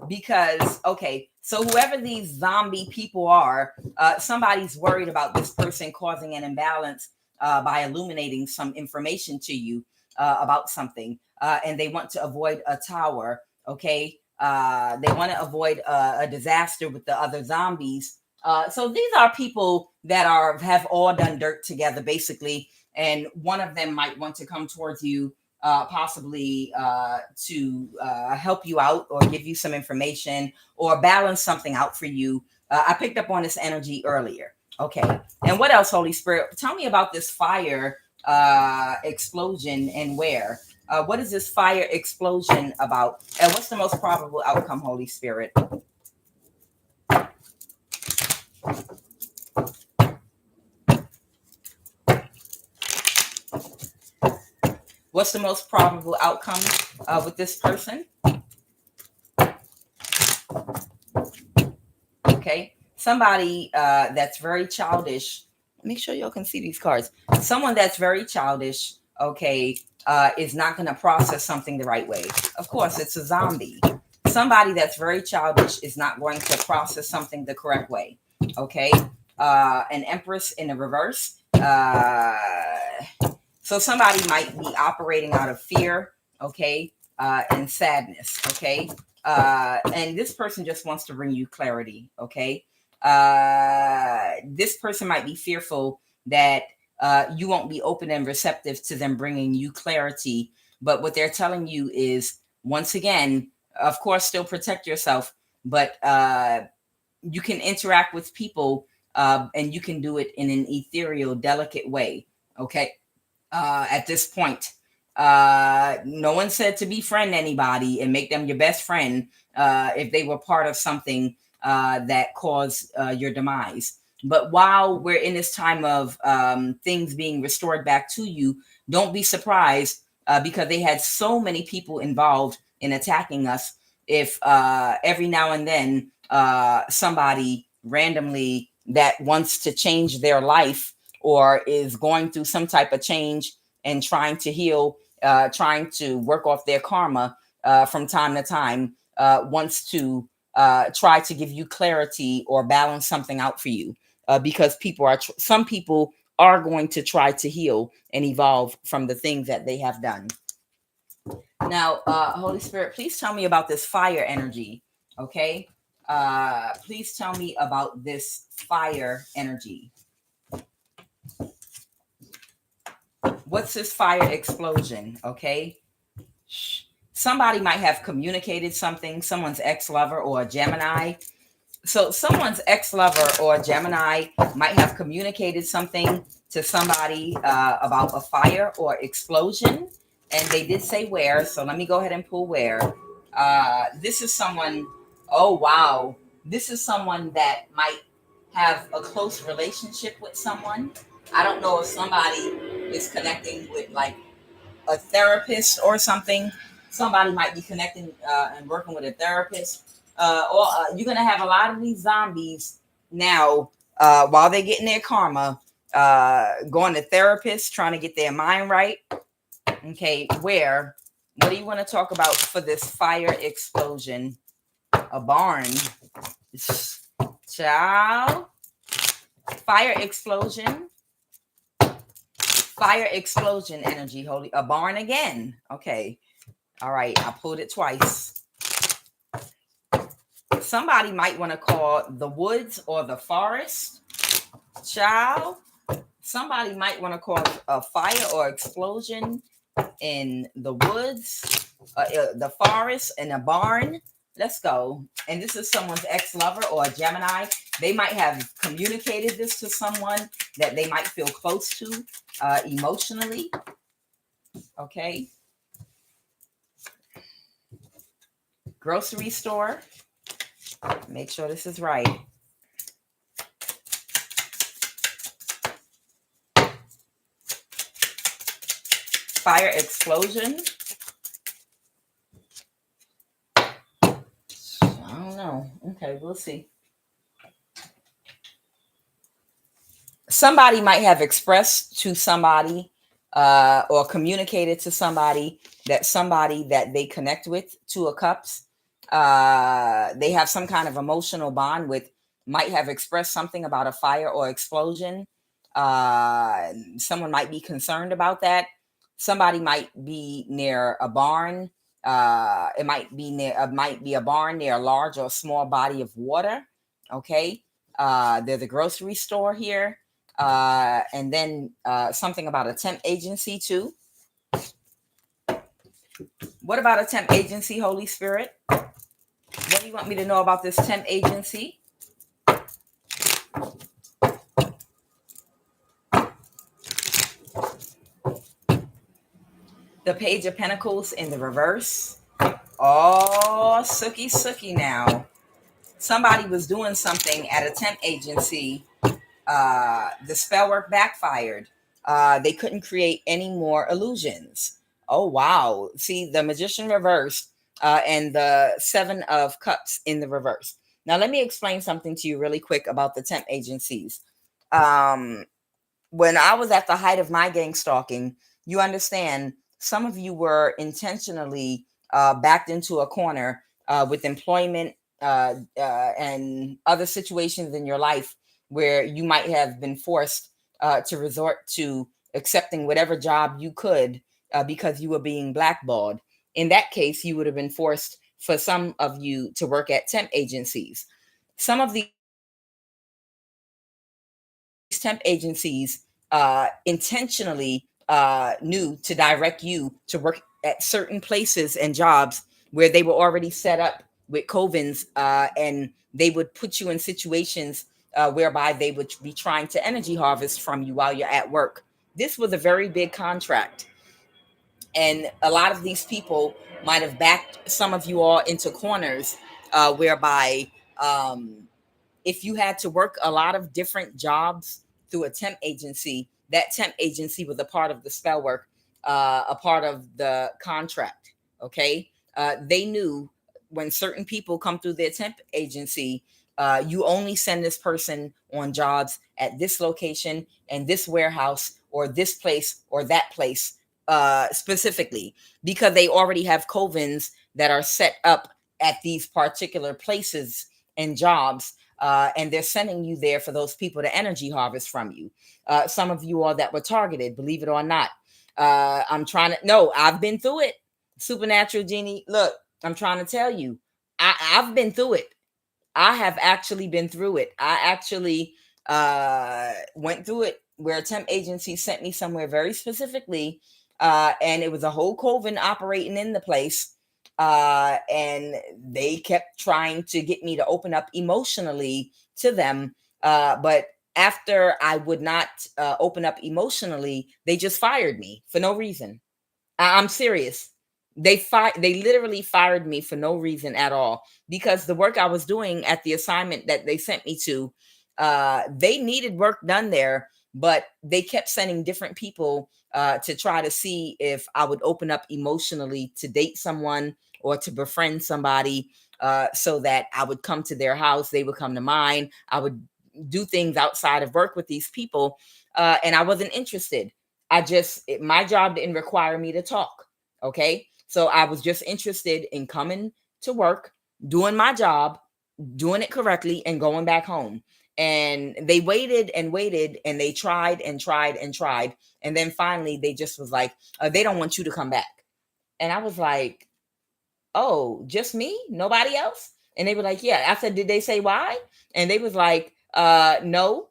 Because, okay, so whoever these zombie people are, somebody's worried about this person causing an imbalance by illuminating some information to you about something. And they want to avoid a tower. Okay. They want to avoid a disaster with the other zombies. So these are people that have all done dirt together, basically. And one of them might want to come towards you, possibly to help you out or give you some information or balance something out for you. I picked up on this energy earlier. Okay. And what else, Holy Spirit? Tell me about this fire explosion and where. What is this fire explosion about? And what's the most probable outcome, Holy Spirit? What's the most probable outcome with this person? Okay. Somebody that's very childish. Make sure y'all can see these cards. Someone that's very childish, okay, is not going to process something the right way. Of course, it's a zombie. Somebody that's very childish is not going to process something the correct way. Okay. An Empress in the reverse. So somebody might be operating out of fear, okay, and sadness, okay? And this person just wants to bring you clarity, okay? This person might be fearful that you won't be open and receptive to them bringing you clarity. But what they're telling you is, once again, of course, still protect yourself, but you can interact with people and you can do it in an ethereal, delicate way, okay? At this point, no one said to befriend anybody and make them your best friend if they were part of something that caused your demise. But while we're in this time of things being restored back to you, don't be surprised because they had so many people involved in attacking us. If every now and then somebody randomly that wants to change their life or is going through some type of change and trying to heal trying to work off their karma from time to time, wants to try to give you clarity or balance something out for you, because some people are going to try to heal and evolve from the things that they have done. Now, Holy Spirit, please tell me about this fire energy. Okay. Please tell me about this fire energy. What's this fire explosion? Okay. Somebody might have communicated something, someone's ex-lover or a Gemini. So someone's ex-lover or a Gemini might have communicated something to somebody about a fire or explosion. And they did say where. So let me go ahead and pull where. This is someone, oh, wow. This is someone that might have a close relationship with someone. I don't know if somebody is connecting with like a therapist or something. Somebody might be connecting and working with a therapist. Or you're going to have a lot of these zombies now while they're getting their karma, going to therapists, trying to get their mind right. Okay, what do you want to talk about for this fire explosion? A barn. Ciao. Fire explosion. Fire explosion energy, holy. A barn again. Okay. All right. I pulled it twice. Somebody might want to call the woods or the forest. Ciao. Somebody might want to call a fire or explosion in the woods, the forest, in a barn. Let's go. And this is someone's ex-lover or a Gemini. They might have communicated this to someone that they might feel close to emotionally. Okay. Grocery store. Make sure this is right. Fire explosion. I don't know. Okay, we'll see. Somebody might have expressed to somebody or communicated to somebody that they connect with, Two of Cups. They have some kind of emotional bond with, might have expressed something about a fire or explosion. Someone might be concerned about that. Somebody might be near a barn. It might be a barn near a large or small body of water. Okay. There's a grocery store here. And then something about a temp agency too. What about a temp agency, Holy Spirit? What do you want me to know about this temp agency? The Page of Pentacles in the reverse. Oh, sookie now. Somebody was doing something at a temp agency. The spellwork backfired. They couldn't create any more illusions. Oh, wow. See, the Magician reverse and the Seven of Cups in the reverse. Now, let me explain something to you really quick about the temp agencies. When I was at the height of my gangstalking, you understand, some of you were intentionally backed into a corner with employment and other situations in your life where you might have been forced to resort to accepting whatever job you could because you were being blackballed. In that case, you would have been forced, for some of you, to work at temp agencies. Some of these temp agencies intentionally knew to direct you to work at certain places and jobs where they were already set up with covens, and they would put you in situations whereby they would be trying to energy harvest from you while you're at work. This was a very big contract. And a lot of these people might have backed some of you all into corners whereby if you had to work a lot of different jobs through a temp agency, that temp agency was a part of the spell work, a part of the contract. Okay. They knew when certain people come through their temp agency, you only send this person on jobs at this location and this warehouse or this place or that place. specifically, because they already have covens that are set up at these particular places and jobs, and they're sending you there for those people to energy harvest from you. Some of you all that were targeted, believe it or not. I'm trying to, no, I've been through it. Supernatural Genie, look, I'm trying to tell you, I've been through it. I have actually been through it. I actually went through it where a temp agency sent me somewhere very specifically, and it was a whole coven operating in the place, and they kept trying to get me to open up emotionally to them, but after I would not open up emotionally, they just fired me for no reason. I'm serious. They literally fired me for no reason at all, because the work I was doing at the assignment that they sent me to, they needed work done there, but they kept sending different people to try to see if I would open up emotionally to date someone or to befriend somebody, so that I would come to their house, they would come to mine. I would do things outside of work with these people, and I wasn't interested. My job didn't require me to talk. Okay. So I was just interested in coming to work, doing my job, doing it correctly, and going back home. And they waited and waited, and they tried and tried and tried. And then finally, they just was like, they don't want you to come back. And I was like, oh, just me? Nobody else? And they were like, yeah. I said, did they say why? And they was like, no.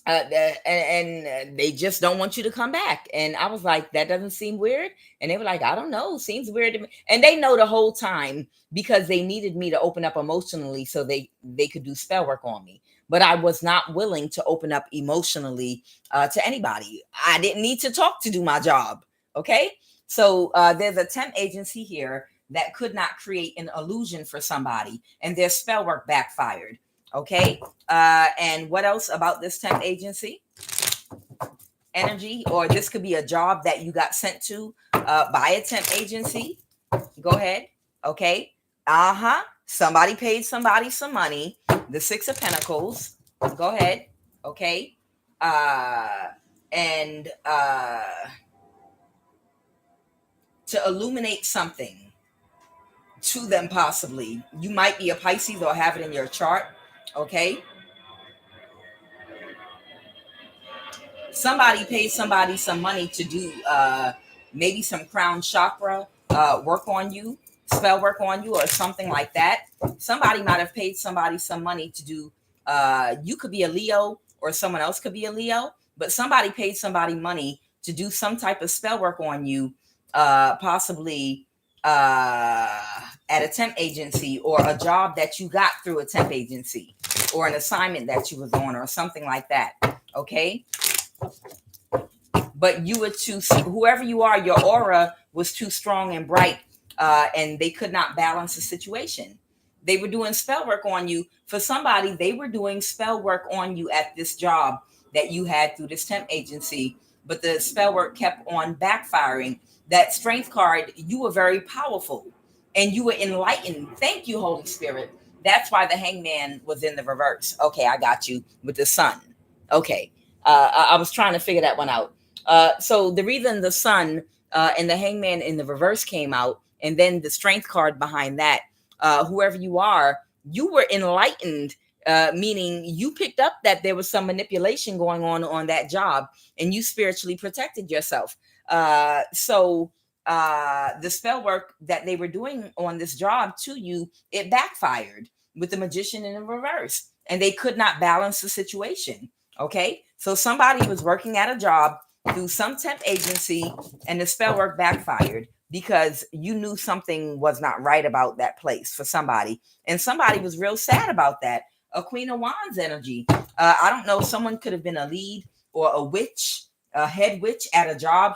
And they just don't want you to come back. And I was like, that doesn't seem weird. And they were like, I don't know, seems weird to me. And they know the whole time, because they needed me to open up emotionally so they could do spell work on me. But I was not willing to open up emotionally to anybody. I didn't need to talk to do my job. Okay. So there's a temp agency here that could not create an illusion for somebody, and their spell work backfired. Okay. And what else about this temp agency? Energy, or this could be a job that you got sent to by a temp agency. Go ahead. Okay. Somebody paid somebody some money. The Six of Pentacles. Go ahead. Okay. And to illuminate something to them, possibly. You might be a Pisces or have it in your chart. Okay. Somebody paid somebody some money to do maybe some crown chakra work on you, spell work on you, or something like that. Somebody might have paid somebody some money to do, you could be a Leo or someone else could be a Leo, but somebody paid somebody money to do some type of spell work on you, possibly at a temp agency, or a job that you got through a temp agency, or an assignment that you was on, or something like that. Okay. But you were too, whoever you are, your aura was too strong and bright, and they could not balance the situation. They were doing spell work on you. For somebody, they were doing spell work on you at this job that you had through this temp agency, but the spell work kept on backfiring. That strength card, you were very powerful and you were enlightened. Thank you, Holy Spirit. That's why the hangman was in the reverse. Okay, I got you with the sun. Okay. I was trying to figure that one out. So the reason the sun and the hangman in the reverse came out, and then the strength card behind that, whoever you are, you were enlightened, meaning you picked up that there was some manipulation going on that job, and you spiritually protected yourself. So the spell work that they were doing on this job to you, it backfired with the magician in the reverse, and they could not balance the situation. Okay, so somebody was working at a job through some temp agency, and the spell work backfired because you knew something was not right about that place for somebody, and somebody was real sad about that. A Queen of Wands energy. I don't know. Someone could have been a lead or a witch, a head witch at a job.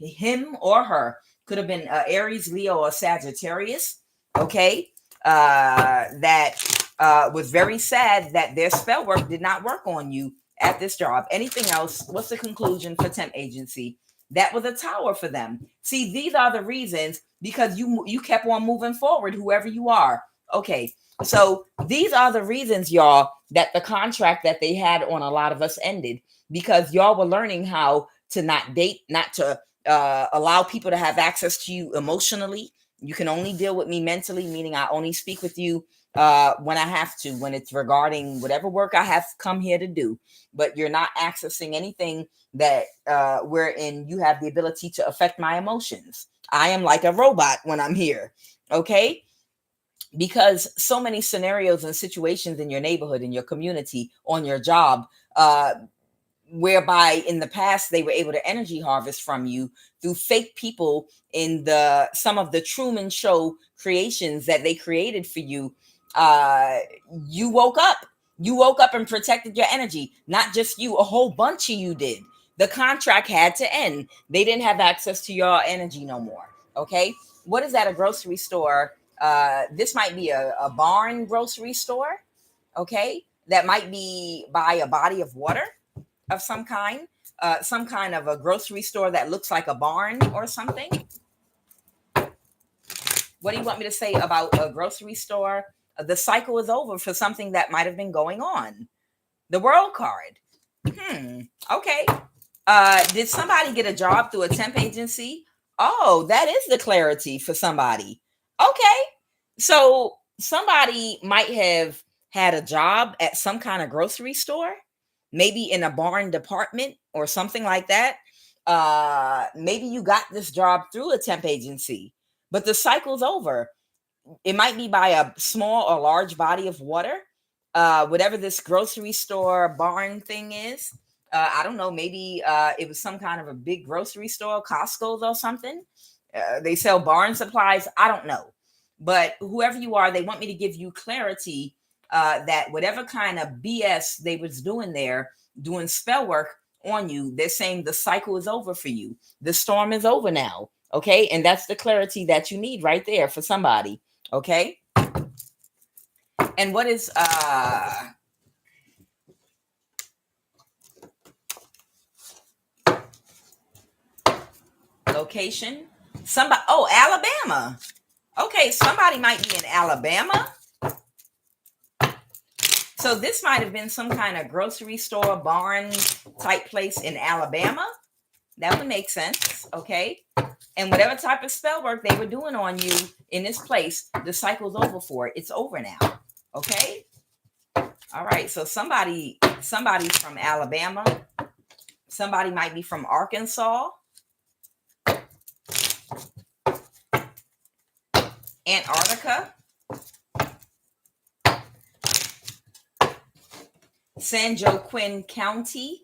Him or her could have been Aries, Leo, or Sagittarius. Okay, that was very sad that their spell work did not work on you at this job. Anything else? What's the conclusion for temp agency? That was a tower for them. See, these are the reasons, because you kept on moving forward, whoever you are. Okay, so these are the reasons, y'all, that the contract that they had on a lot of us ended, because y'all were learning how to not date, not to allow people to have access to you emotionally. You can only deal with me mentally, meaning I only speak with you when I have to, when it's regarding whatever work I have come here to do. But you're not accessing anything that wherein you have the ability to affect my emotions. I am like a robot when I'm here. Okay. Because so many scenarios and situations in your neighborhood, in your community, on your job, whereby in the past they were able to energy harvest from you through fake people in the some of the Truman Show creations that they created for you. uh you woke up. You woke up and protected your energy. Not just you, a whole bunch of you did. The contract had to end. They didn't have access to your energy no more. Okay. What is that? A grocery store? This might be a barn grocery store. Okay. That might be by a body of water of some kind of a grocery store that looks like a barn or something. What do you want me to say about a grocery store? The cycle is over for something that might have been going on. The world card. Okay. Did somebody get a job through a temp agency? Oh, that is the clarity for somebody. Okay. So somebody might have had a job at some kind of grocery store, maybe in a barn department or something like that. Maybe you got this job through a temp agency, but the cycle's over. It might be by a small or large body of water. Whatever this grocery store barn thing is. I don't know. Maybe it was some kind of a big grocery store, Costco's or something. They sell barn supplies. I don't know. But whoever you are, they want me to give you clarity that whatever kind of BS they was doing there, doing spell work on you, they're saying the cycle is over for you. The storm is over now. Okay. And that's the clarity that you need right there for somebody. Okay. And what is location? Somebody, oh, Alabama. Okay, somebody might be in Alabama. So this might have been some kind of grocery store, barn type place in Alabama. That would make sense. Okay. And whatever type of spell work they were doing on you in this place, the cycle's over for it. It's over now. Okay. All right. So somebody's from Alabama. Somebody might be from Arkansas, Antarctica, San Joaquin County.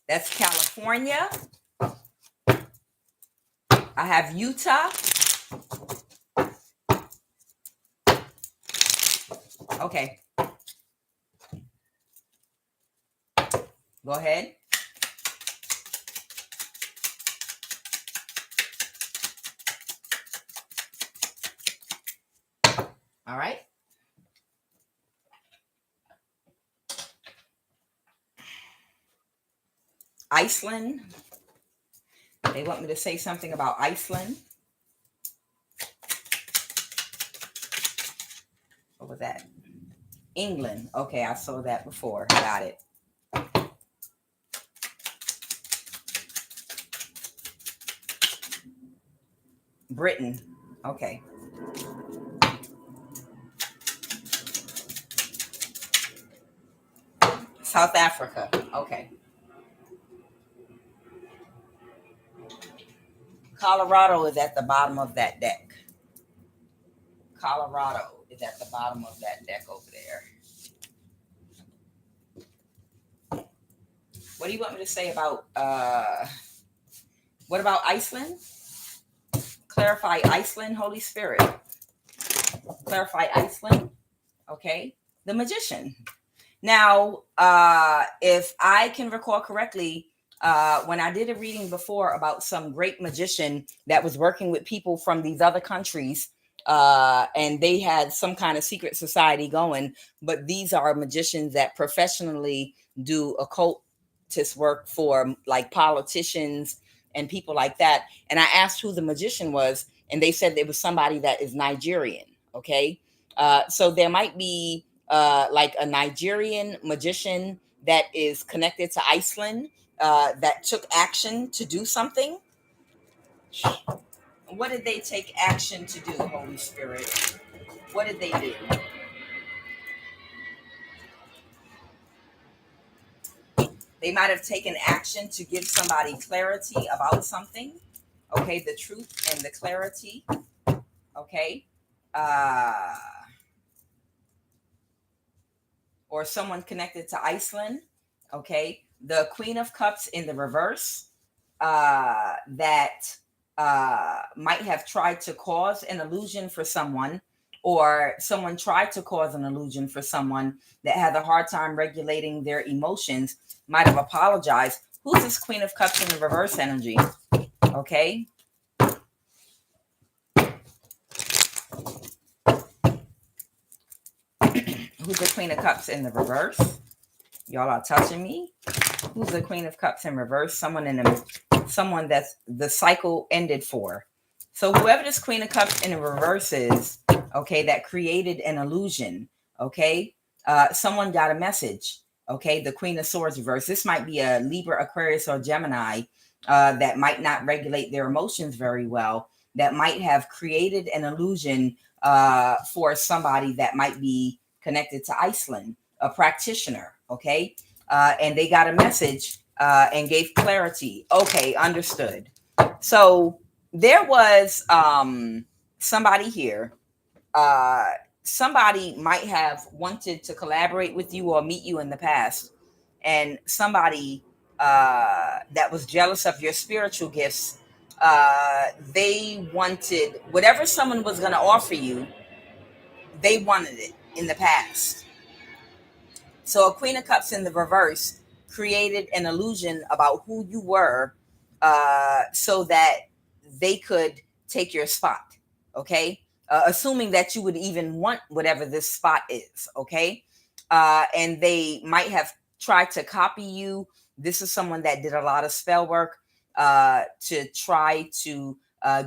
That's California. I have Utah. Okay. Go ahead. All right. Iceland. They want me to say something about Iceland. What was that? England. Okay, I saw that before. Got it. Britain. Okay. South Africa. Okay. Colorado is at the bottom of that deck. Colorado is at the bottom of that deck over there. What do you want me to say about what about Iceland? Clarify Iceland, Holy Spirit. Clarify Iceland. Okay. The magician. Now, if I can recall correctly, when I did a reading before about some great magician that was working with people from these other countries, and they had some kind of secret society going, but these are magicians that professionally do occultist work for like politicians and people like that. And I asked who the magician was, and they said it was somebody that is Nigerian. Okay. So there might be like a Nigerian magician that is connected to Iceland that took action to do something. What did they take action to do, Holy Spirit? What did they do? They might have taken action to give somebody clarity about something. Okay, the truth and the clarity. Okay. Or someone connected to Iceland. Okay. The Queen of Cups in the reverse, that might have tried to cause an illusion for someone, or someone tried to cause an illusion for someone that had a hard time regulating their emotions, might have apologized. Who's this Queen of Cups in the reverse energy? Okay. Who's the Queen of Cups in the reverse? Y'all are touching me. Who's the Queen of Cups in reverse? Someone that's the cycle ended for. So whoever this Queen of Cups in the reverse is, okay, that created an illusion, okay, someone got a message, okay, the Queen of Swords reverse. This might be a Libra, Aquarius, or Gemini that might not regulate their emotions very well, that might have created an illusion for somebody that might be connected to Iceland, a practitioner, okay, and they got a message and gave clarity. Okay, understood. So there was somebody here. Somebody might have wanted to collaborate with you or meet you in the past, and somebody that was jealous of your spiritual gifts. They wanted whatever someone was going to offer you. They wanted it in the past. So a Queen of Cups in the reverse created an illusion about who you were, so that they could take your spot. Okay. Assuming that you would even want whatever this spot is. Okay. And they might have tried to copy you. This is someone that did a lot of spell work to try to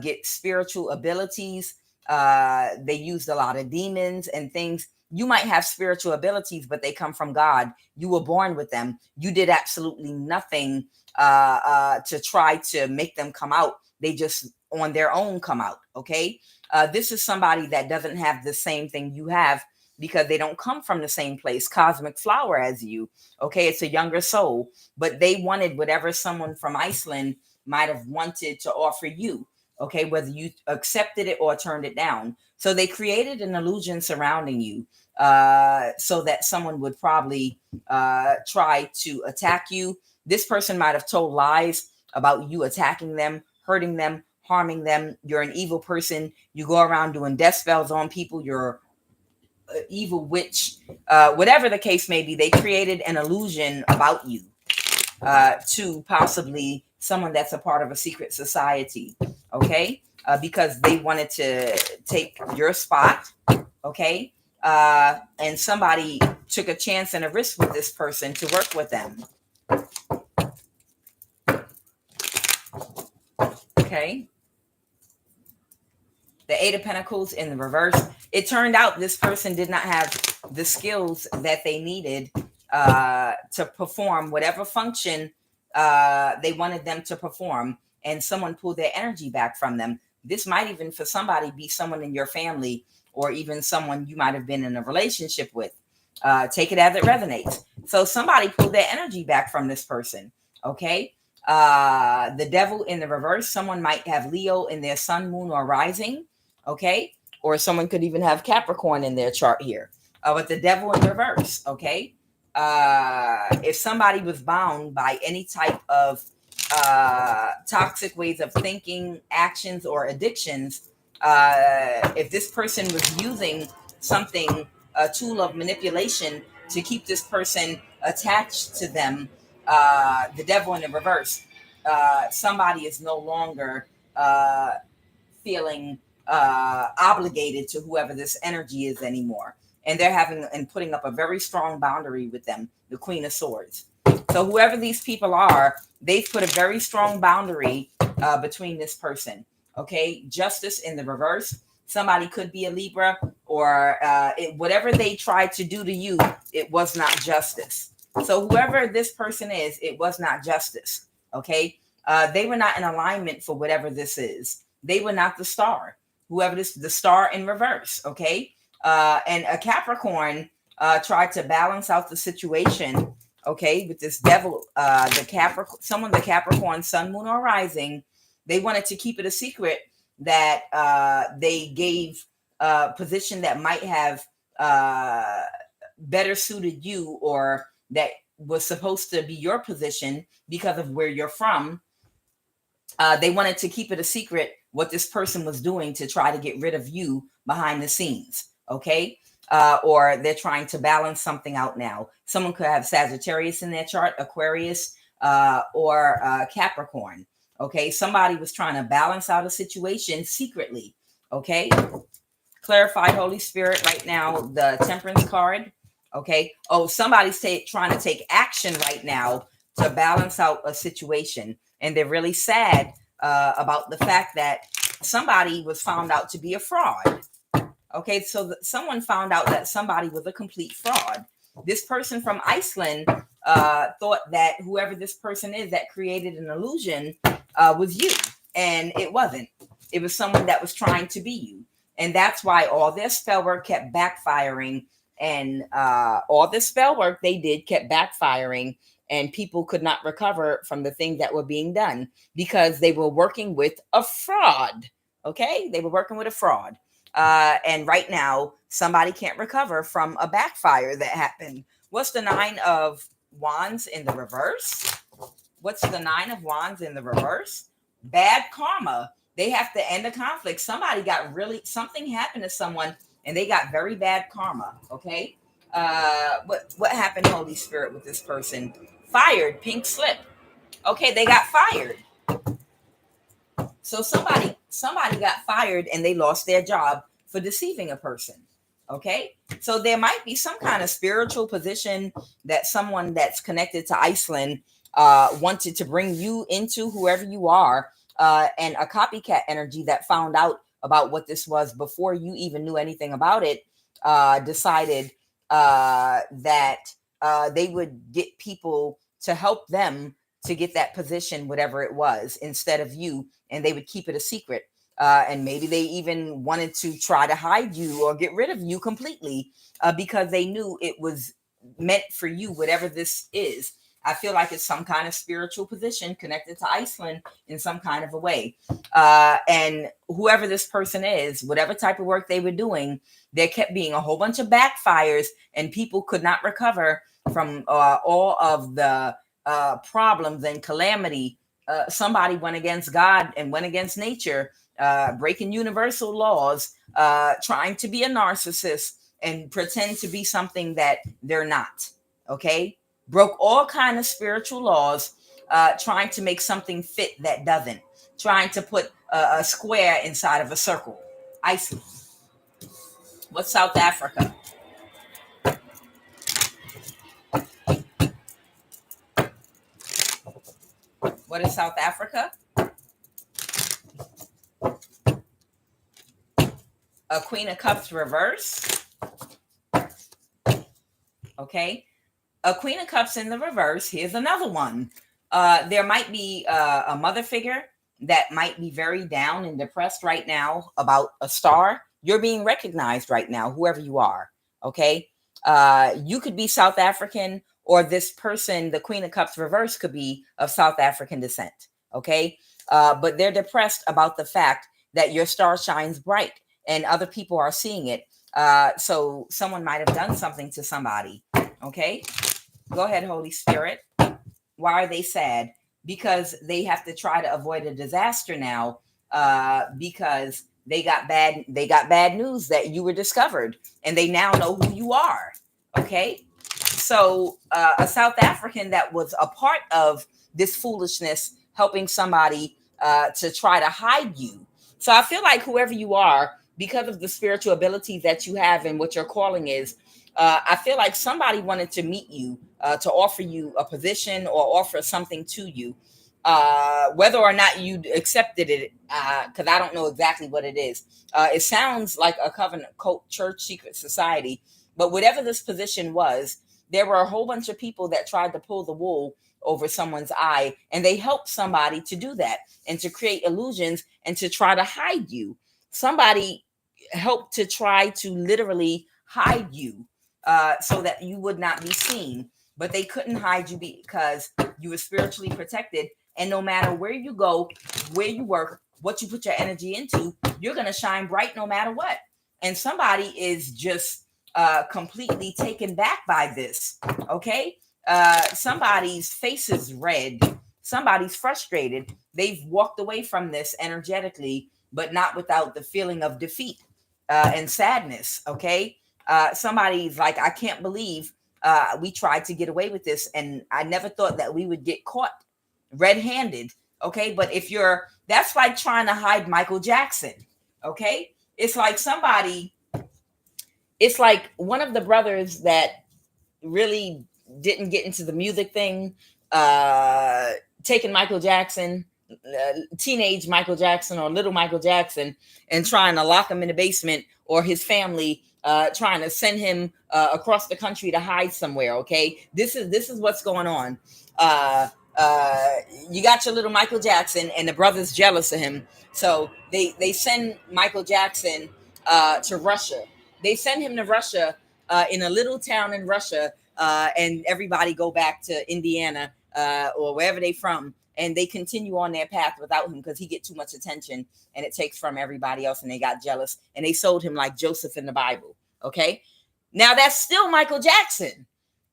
get spiritual abilities. They used a lot of demons and things. You might have spiritual abilities, but they come from God. You were born with them. You did absolutely nothing to try to make them come out. They just on their own come out. Okay. This is somebody that doesn't have the same thing you have, because they don't come from the same place, cosmic flower, as you. Okay. It's a younger soul, but they wanted whatever someone from Iceland might have wanted to offer you. Okay. Whether you accepted it or turned it down. So they created an illusion surrounding you, so that someone would probably try to attack you. This person might have told lies about you attacking them, hurting them, harming them. You're an evil person. You go around doing death spells on people. You're an evil witch. Whatever the case may be, they created an illusion about you to possibly someone that's a part of a secret society. Okay. Because they wanted to take your spot. Okay. And somebody took a chance and a risk with this person to work with them. Okay. The Eight of Pentacles in the reverse. It turned out this person did not have the skills that they needed to perform whatever function they wanted them to perform. And someone pulled their energy back from them. This might even for somebody be someone in your family, or even someone you might have been in a relationship with. Take it as it resonates. So somebody pulled their energy back from this person. Okay. The Devil in the reverse. Someone might have Leo in their sun, moon, or rising. Okay. Or someone could even have Capricorn in their chart here. With the Devil in reverse. Okay. If somebody was bound by any type of toxic ways of thinking, actions, or addictions, if this person was using something, a tool of manipulation to keep this person attached to them, the Devil in the reverse, somebody is no longer feeling obligated to whoever this energy is anymore. And they're having and putting up a very strong boundary with them, the Queen of Swords. So whoever these people are, they've put a very strong boundary between this person. Okay. Justice in the reverse. Somebody could be a Libra, or whatever they tried to do to you, it was not justice. So whoever this person is, it was not justice. Okay. They were not in alignment for whatever this is. They were not the star, whoever this, the star in reverse. Okay. And a Capricorn tried to balance out the situation. Okay. With this devil, the Capricorn, someone, the Capricorn sun, moon, or rising, they wanted to keep it a secret that they gave a position that might have better suited you, or that was supposed to be your position because of where you're from. They wanted to keep it a secret what this person was doing to try to get rid of you behind the scenes. Okay. Or they're trying to balance something out now. Someone could have Sagittarius in their chart, Aquarius, or Capricorn. Okay. Somebody was trying to balance out a situation secretly. Okay. Clarify, Holy Spirit, right now, the Temperance card. Okay. Oh, somebody's trying to take action right now to balance out a situation. And they're really sad about the fact that somebody was found out to be a fraud. Okay. So someone found out that somebody was a complete fraud. This person from Iceland thought that whoever this person is that created an illusion was you. And it wasn't. It was someone that was trying to be you. And that's why all their spell work kept backfiring. And all the spell work they did kept backfiring. And people could not recover from the things that were being done because they were working with a fraud. Okay? They were working with a fraud. And right now, somebody can't recover from a backfire that happened. What's the 9 of Wands in the reverse? What's the 9 of Wands in the reverse? Bad karma. They have to end the conflict. Somebody got really, something happened to someone and they got very bad karma. Okay. What happened, Holy Spirit, with this person? Fired, pink slip. Okay. They got fired. So somebody got fired and they lost their job for deceiving a person. Okay. So there might be some kind of spiritual position that someone that's connected to Iceland wanted to bring you into, whoever you are. And a copycat energy that found out about what this was before you even knew anything about it, decided that they would get people to help them to get that position, whatever it was, instead of you, and they would keep it a secret. And maybe they even wanted to try to hide you or get rid of you completely because they knew it was meant for you, whatever this is. I feel like it's some kind of spiritual position connected to Iceland in some kind of a way. And whoever this person is, whatever type of work they were doing, there kept being a whole bunch of backfires and people could not recover from all of the problems and calamity. Somebody went against God and went against nature, breaking universal laws, trying to be a narcissist and pretend to be something that they're not. Okay. Broke all kind of spiritual laws, trying to make something fit that doesn't, trying to put a square inside of a circle. Iceland. What's South Africa? What is South Africa? A Queen of Cups reverse. Okay. A Queen of Cups in the reverse. Here's another one. There might be a mother figure that might be very down and depressed right now about a star. You're being recognized right now, whoever you are. Okay. You could be South African, or this person, the Queen of Cups reverse, could be of South African descent. Okay. But they're depressed about the fact that your star shines bright and other people are seeing it. So someone might have done something to somebody. Okay. Go ahead, Holy Spirit. Why are they sad? Because they have to try to avoid a disaster now, because they got bad news that you were discovered and they now know who you are. Okay. So a South African that was a part of this foolishness, helping somebody to try to hide you. So I feel like whoever you are, because of the spiritual abilities that you have and what your calling is, I feel like somebody wanted to meet you, to offer you a position or offer something to you, whether or not you accepted it, because I don't know exactly what it is. It sounds like a covenant cult, church, secret society, but whatever this position was, there were a whole bunch of people that tried to pull the wool over someone's eye, and they helped somebody to do that and to create illusions and to try to hide you. Somebody helped to try to literally hide you so that you would not be seen, but they couldn't hide you because you were spiritually protected. And no matter where you go, where you work, what you put your energy into, you're going to shine bright no matter what. And somebody is just completely taken back by this. Okay. Somebody's face is red. Somebody's frustrated. They've walked away from this energetically, but not without the feeling of defeat and sadness. Okay. Somebody's like, I can't believe we tried to get away with this, and I never thought that we would get caught red-handed. Okay. But if you're, that's like trying to hide Michael Jackson. Okay. It's like somebody, it's like one of the brothers that really didn't get into the music thing, taking Michael Jackson, teenage Michael Jackson or little Michael Jackson, and trying to lock him in the basement, or his family trying to send him across the country to hide somewhere. Okay, this is what's going on. You got your little Michael Jackson, and the brother's jealous of him, so they send Michael Jackson to Russia. They send him to Russia, in a little town in Russia, and everybody go back to Indiana or wherever they from, and they continue on their path without him because he get too much attention, and it takes from everybody else, and they got jealous, and they sold him like Joseph in the Bible. Okay, now that's still Michael Jackson,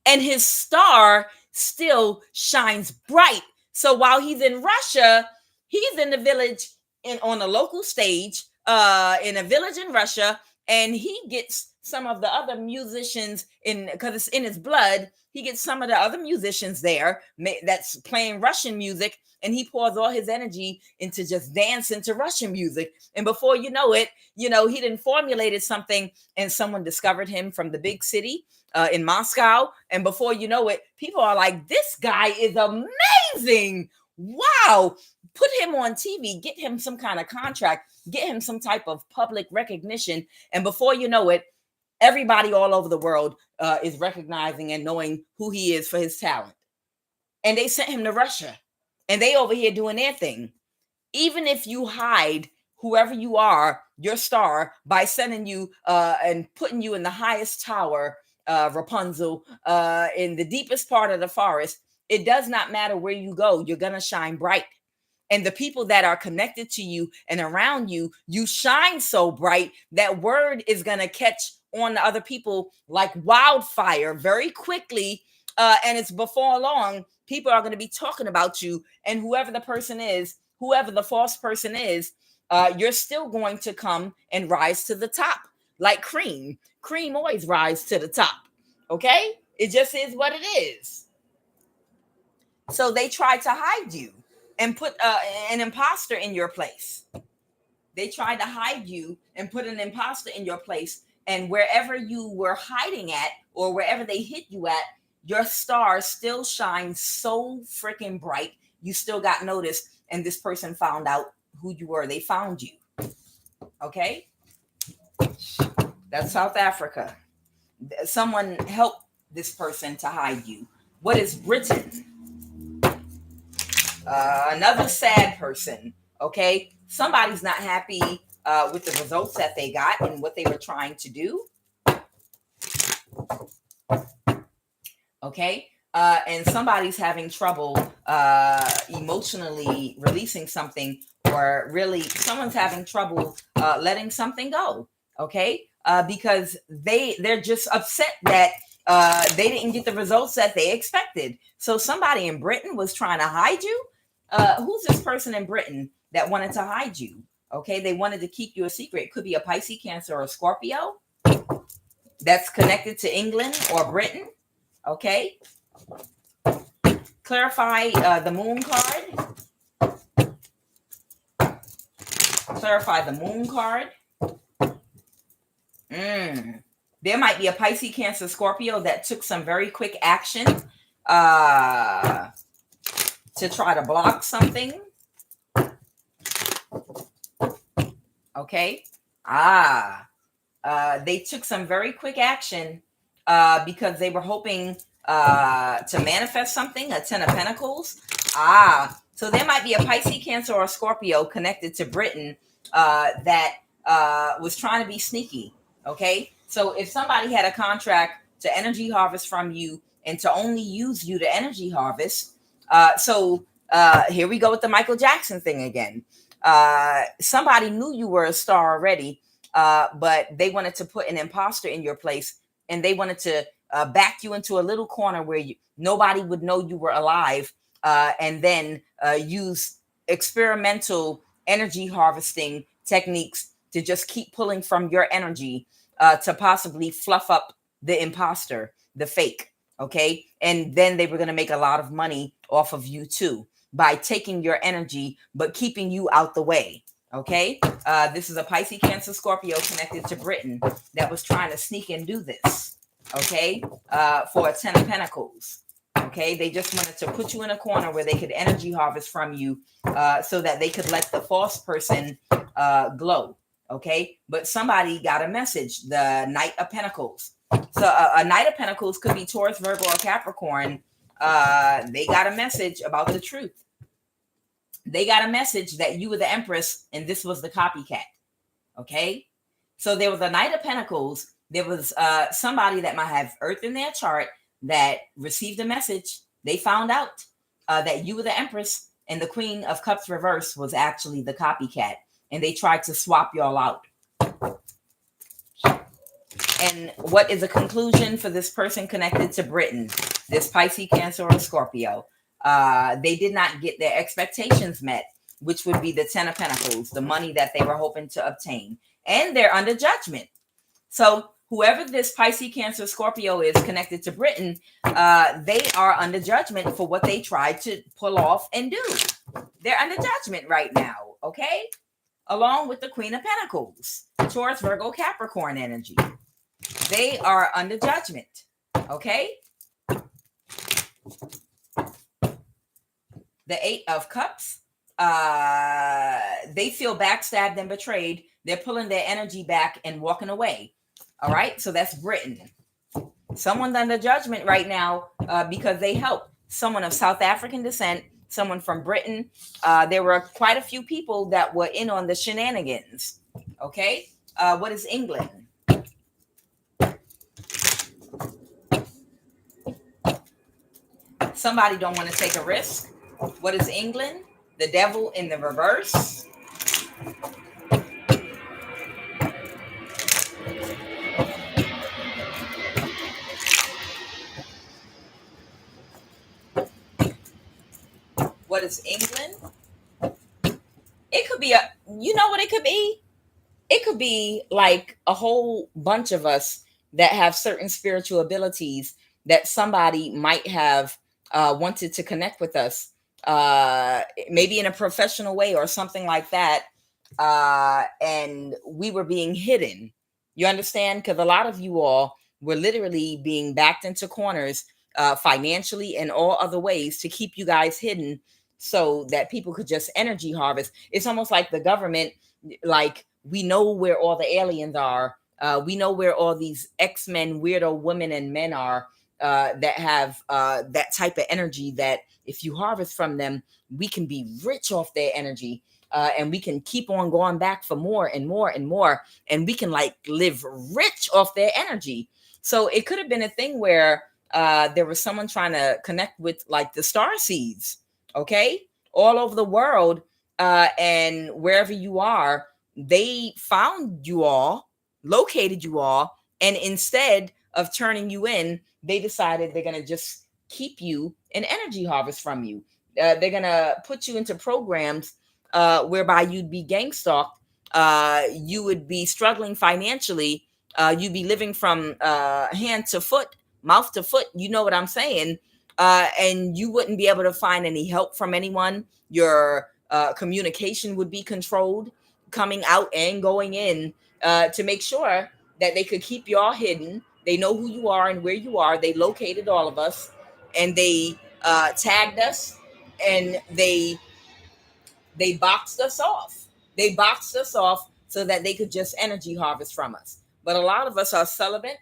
and his star still shines bright. So while he's in Russia, he's in the village on a local stage in a village in Russia, and he gets some of the other musicians because it's in his blood. He gets some of the other musicians there that's playing Russian music, and he pours all his energy into just dancing to Russian music. And before you know it, he done formulated something, and someone discovered him from the big city in Moscow. And before you know it, people are like, this guy is amazing. Wow. Put him on TV, get him some kind of contract, get him some type of public recognition. And before you know it, everybody all over the world is recognizing and knowing who he is for his talent. And they sent him to Russia, and they over here doing their thing. Even if you hide whoever you are, your star, by sending you and putting you in the highest tower, Rapunzel, in the deepest part of the forest, it does not matter where you go. You're going to shine bright. And the people that are connected to you and around you, you shine so bright that word is going to catch on the other people like wildfire very quickly. And it's before long, people are going to be talking about you. And whoever the person is, whoever the false person is, you're still going to come and rise to the top. Like cream. Cream always rise to the top. Okay? It just is what it is. So they try to hide you and put an imposter in your place. They tried to hide you and put an imposter in your place. And wherever you were hiding at, or wherever they hid you at, your star still shines so freaking bright. You still got noticed, and this person found out who you were. They found you. Okay? That's South Africa. Someone helped this person to hide you. What is Britain? Another sad person. Okay? Somebody's not happy with the results that they got and what they were trying to do. Okay? And somebody's having trouble emotionally releasing something, or really someone's having trouble letting something go. Okay? Because they're just upset that they didn't get the results that they expected. So somebody in Britain was trying to hide you. Who's this person in Britain that wanted to hide you? Okay, they wanted to keep you a secret. It could be a Pisces, Cancer, or a Scorpio that's connected to England or Britain. Okay. Clarify the moon card. Clarify the moon card. There might be a Pisces, Cancer, Scorpio that took some very quick action to try to block something. Okay. They took some very quick action because they were hoping to manifest something, a 10 of Pentacles. So there might be a Pisces, Cancer, or Scorpio connected to Britain that was trying to be sneaky. Okay, so if somebody had a contract to energy harvest from you and to only use you to energy harvest, here we go with the Michael Jackson thing again. Somebody knew you were a star already, but they wanted to put an imposter in your place, and they wanted to back you into a little corner where nobody would know you were alive, and then use experimental energy harvesting techniques to just keep pulling from your energy to possibly fluff up the imposter, the fake. Okay. And then they were going to make a lot of money off of you too by taking your energy, but keeping you out the way. Okay. This is a Pisces, Cancer, Scorpio connected to Britain that was trying to sneak and do this. Okay. For a 10 of Pentacles. Okay. They just wanted to put you in a corner where they could energy harvest from you so that they could let the false person glow. Okay. But somebody got a message, the Knight of Pentacles. So a Knight of Pentacles could be Taurus, Virgo, or Capricorn. They got a message about the truth. They got a message that you were the Empress and this was the copycat. Okay. So there was a Knight of Pentacles. There was somebody that might have Earth in their chart that received a message. They found out that you were the Empress and the Queen of Cups reverse was actually the copycat. And they tried to swap y'all out. And what is the conclusion for this person connected to Britain? This Pisces, Cancer, or Scorpio. They did not get their expectations met, which would be the 10 of Pentacles, the money that they were hoping to obtain. And they're under judgment. So whoever this Pisces, Cancer, Scorpio is connected to Britain, they are under judgment for what they tried to pull off and do. They're under judgment right now, okay? Along with the Queen of Pentacles, Taurus, Virgo, Capricorn energy. They are under judgment, okay? The 8 of Cups, they feel backstabbed and betrayed. They're pulling their energy back and walking away. All right, so that's Britain. Someone's under judgment right now because they helped someone of South African descent, someone from Britain. There were quite a few people that were in on the shenanigans. Okay, what is England? Somebody don't want to take a risk. What is England? The devil in the reverse. What is England? It could be you know what it could be? It could be like a whole bunch of us that have certain spiritual abilities that somebody might have wanted to connect with us, maybe in a professional way or something like that. And we were being hidden. You understand? Because a lot of you all were literally being backed into corners financially and all other ways to keep you guys hidden so that people could just energy harvest. It's almost like the government, like, we know where all the aliens are. We know where all these X-Men, weirdo women and men are that have that type of energy that if you harvest from them, we can be rich off their energy and we can keep on going back for more and more and more. And we can like live rich off their energy. So it could have been a thing where there was someone trying to connect with like the star seeds, okay, all over the world. And wherever you are, they found you all, located you all, and instead of turning you in, they decided they're going to just keep you an energy harvest from you. They're going to put you into programs whereby you'd be gangstalked. You would be struggling financially. You'd be living from hand to foot, mouth to foot. You know what I'm saying? And you wouldn't be able to find any help from anyone. Your communication would be controlled, coming out and going in to make sure that they could keep you all hidden. They know who you are and where you are. They located all of us and they tagged us and they boxed us off. They boxed us off so that they could just energy harvest from us. But a lot of us are celibate,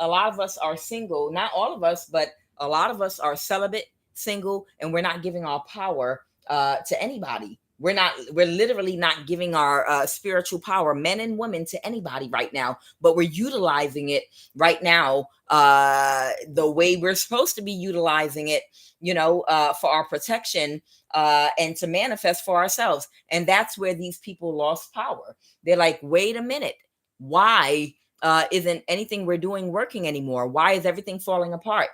a lot of us are single. Not all of us, but a lot of us are celibate, single, and we're not giving our power to anybody. We're literally not giving our spiritual power, men and women, to anybody right now, but we're utilizing it right now the way we're supposed to be utilizing it, for our protection and to manifest for ourselves. And that's where these people lost power. They're like, wait a minute, why isn't anything we're doing working anymore? Why is everything falling apart?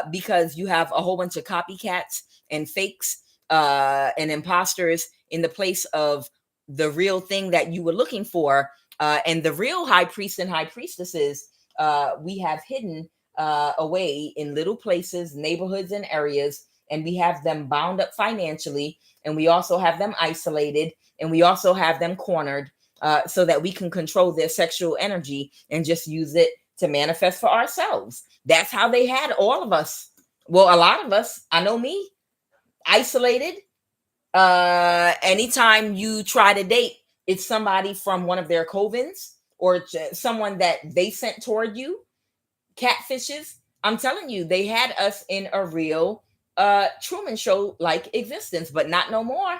Because you have a whole bunch of copycats and fakes and imposters in the place of the real thing that you were looking for. And the real high priests and high priestesses we have hidden away in little places, neighborhoods, and areas. And we have them bound up financially. And we also have them isolated. And we also have them cornered so that we can control their sexual energy and just use it to manifest for ourselves. That's how they had all of us. Well, a lot of us, I know me, isolated. Anytime you try to date, it's somebody from one of their covens or someone that they sent toward you. Catfishes. I'm telling you, they had us in a real Truman Show like existence, but not no more.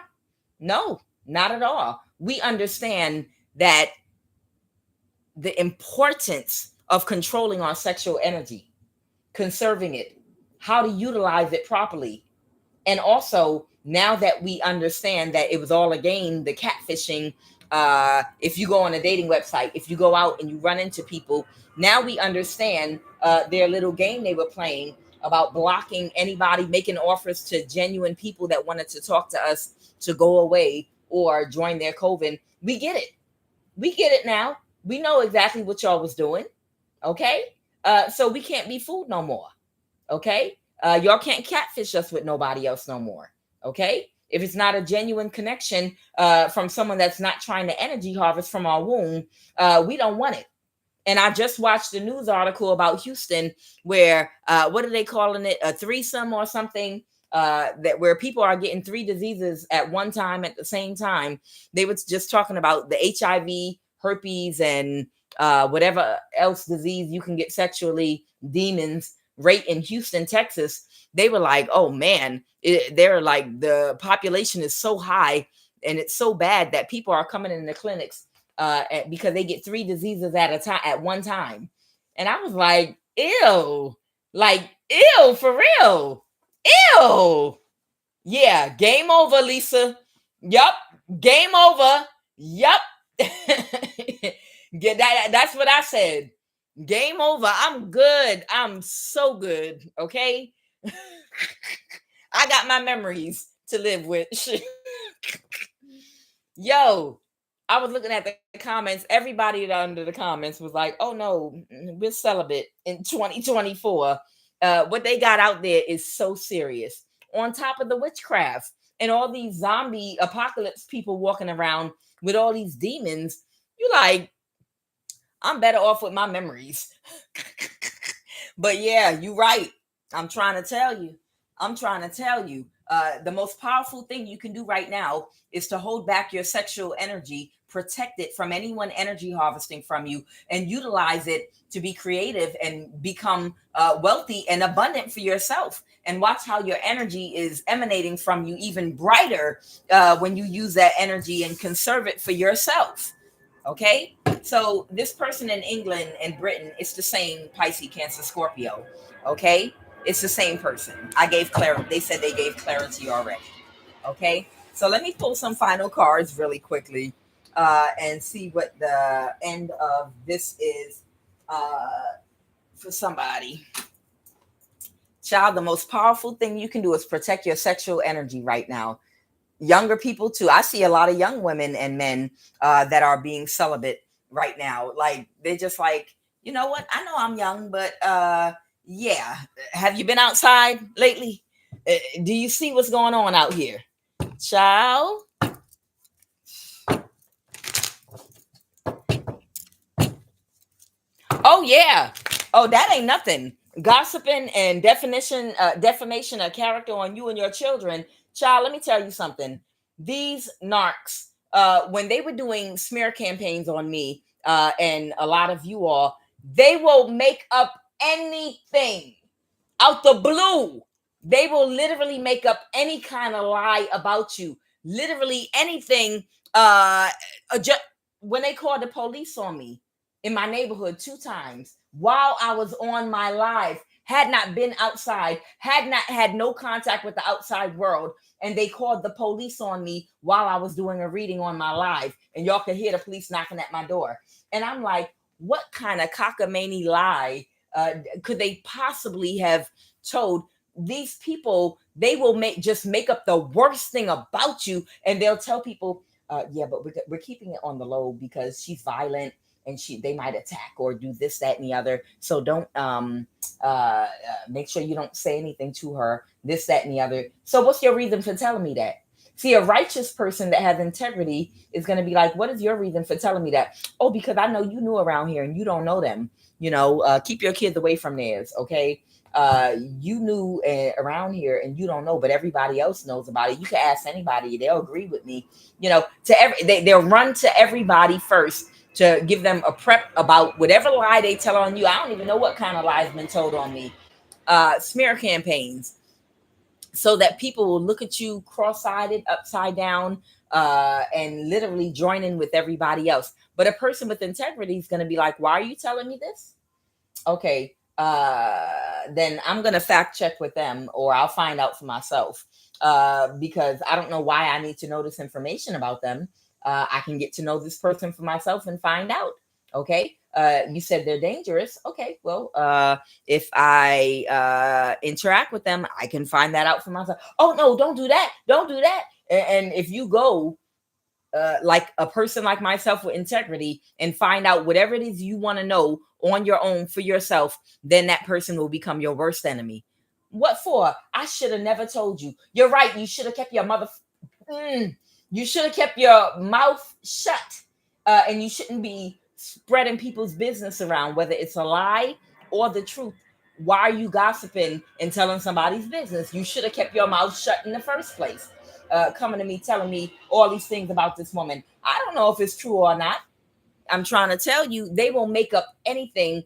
No, not at all. We understand that the importance of controlling our sexual energy, conserving it, how to utilize it properly. And also, now that we understand that it was all a game, the catfishing, if you go on a dating website, if you go out and you run into people, now we understand their little game they were playing about blocking anybody, making offers to genuine people that wanted to talk to us to go away or join their coven. We get it. We get it now. We know exactly what y'all was doing. Okay. So we can't be fooled no more. Okay. Y'all can't catfish us with nobody else no more. Okay. If it's not a genuine connection from someone that's not trying to energy harvest from our womb, we don't want it. And I just watched a news article about Houston where, what are they calling it? A threesome or something, that where people are getting 3 diseases at one time at the same time. They were just talking about the HIV, herpes, and whatever else disease you can get sexually, demons, right in Houston, Texas. They were like, oh man, they're like, the population is so high and it's so bad that people are coming in the clinics because they get 3 diseases at a time at one time. And I was like, ew, for real. Ew. Yeah, game over, Lisa. Yup. Game over. Yup. That's what I said. Game over. I'm good. I'm so good. Okay. I got my memories to live with. Yo, I was looking at the comments. Everybody under the comments was like, oh no, we're celibate in 2024. What they got out there is so serious. On top of the witchcraft and all these zombie apocalypse people walking around with all these demons, you like, I'm better off with my memories. But yeah, you're right. I'm trying to tell you. The most powerful thing you can do right now is to hold back your sexual energy, protect it from anyone energy harvesting from you, and utilize it to be creative and become wealthy and abundant for yourself. And watch how your energy is emanating from you even brighter when you use that energy and conserve it for yourself. Okay, so this person in England and Britain, it's the same Pisces, Cancer, Scorpio. Okay, it's the same person. I gave clarity. They said they gave clarity already. Okay, so let me pull some final cards really quickly and see what the end of this is for somebody. Child, the most powerful thing you can do is protect your sexual energy right now. Younger people too. I see a lot of young women and men that are being celibate right now. Like, they're just like, you know what? I know I'm young, but yeah. Have you been outside lately? Do you see what's going on out here? Child. Oh yeah. Oh, that ain't nothing. Gossiping and defamation of character on you and your children. Child, let me tell you something. These narcs, when they were doing smear campaigns on me, and a lot of you all, They will make up anything out the blue. They will literally make up any kind of lie about you. Literally anything. When they called the police on me in my neighborhood 2 times while I was on my live, had not been outside, had not had no contact with the outside world, and they called the police on me while I was doing a reading on my live, and y'all could hear the police knocking at my door. And I'm like, what kind of cockamamie lie could they possibly have told? These people, they will make up the worst thing about you, and they'll tell people, yeah, but we're keeping it on the low because she's violent and they might attack or do this, that, and the other. So don't make sure you don't say anything to her, this, that, and the other. So what's your reason for telling me that? See, a righteous person that has integrity is going to be like, what is your reason for telling me that? Oh, because I know you knew around here and you don't know them. Keep your kids away from theirs, okay? You knew around here and you don't know, but everybody else knows about it. You can ask anybody, they'll agree with me. They'll run to everybody first to give them a prep about whatever lie they tell on you. I don't even know what kind of lies been told on me. Smear campaigns, so that people will look at you cross-eyed, upside down, and literally join in with everybody else. But a person with integrity is going to be like, why are you telling me this? Okay, then I'm going to fact check with them, or I'll find out for myself, because I don't know why I need to know this information about them. I can get to know this person for myself and find out. Okay, you said they're dangerous. Okay, well, if I interact with them, I can find that out for myself. Oh no, don't do that. Don't do that. And if you go like a person like myself with integrity and find out whatever it is you want to know on your own for yourself, then that person will become your worst enemy. What for? I should have never told you. You're right. You should have kept your you should have kept your mouth shut. And you shouldn't be spreading people's business around, whether it's a lie or the truth. Why are you gossiping and telling somebody's business? You should have kept your mouth shut in the first place. Coming to me, telling me all these things about this woman. I don't know if it's true or not. I'm trying to tell you, they will make up anything,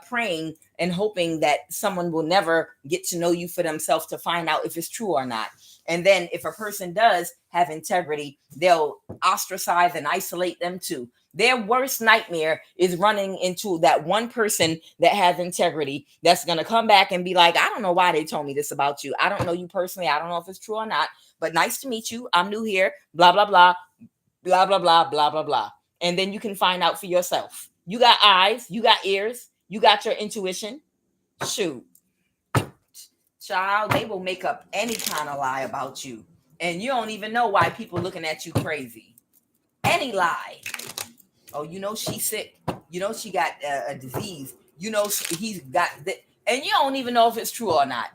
praying and hoping that someone will never get to know you for themselves to find out if it's true or not. And then if a person does have integrity, they'll ostracize and isolate them too. Their worst nightmare is running into that one person that has integrity that's going to come back and be like, I don't know why they told me this about you. I don't know you personally. I don't know if it's true or not, but nice to meet you. I'm new here, blah, blah, blah, blah, blah, blah, blah, blah, blah. And then you can find out for yourself. You got eyes, you got ears, you got your intuition. Shoot. Child, they will make up any kind of lie about you. And you don't even know why people looking at you crazy. Any lie. Oh, she's sick. She got a disease. He's got that. And you don't even know if it's true or not.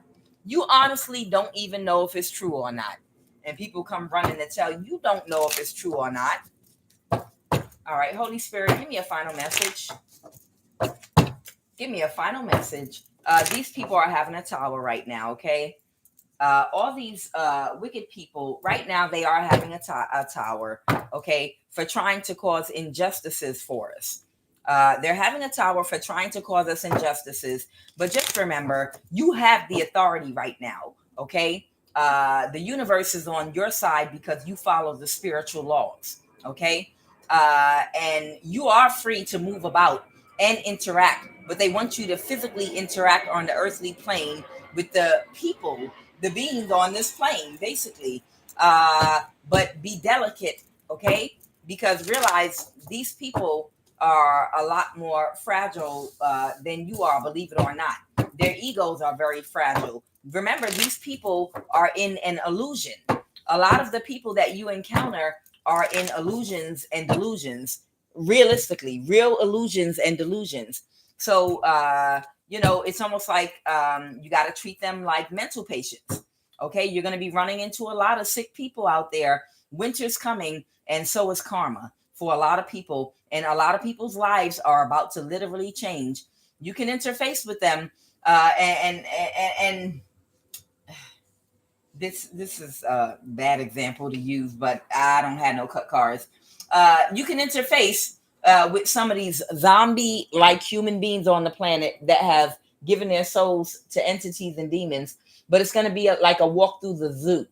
You honestly don't even know if it's true or not. And people come running to tell you don't know if it's true or not. All right, Holy Spirit, give me a final message. Give me a final message. These people are having a tower right now, okay? All these wicked people, right now, they are having a tower, okay, for trying to cause injustices for us. They're having a tower for trying to cause us injustices. But just remember, you have the authority right now, okay? The universe is on your side because you follow the spiritual laws, okay? And you are free to move about and interact, but they want you to physically interact on the earthly plane with the people, the beings on this plane, basically. But be delicate, okay? Because realize these people are a lot more fragile than you are, believe it or not. Their egos are very fragile. Remember, these people are in an illusion. A lot of the people that you encounter are in illusions and delusions, realistically, real illusions and delusions. So, it's almost like you got to treat them like mental patients. Okay, you're going to be running into a lot of sick people out there. Winter's coming, and so is karma for a lot of people. And a lot of people's lives are about to literally change. You can interface with them, and this is a bad example to use, but I don't have no cut cards. You can interface with some of these zombie like human beings on the planet that have given their souls to entities and demons. But it's going to be like a walk through the zoo.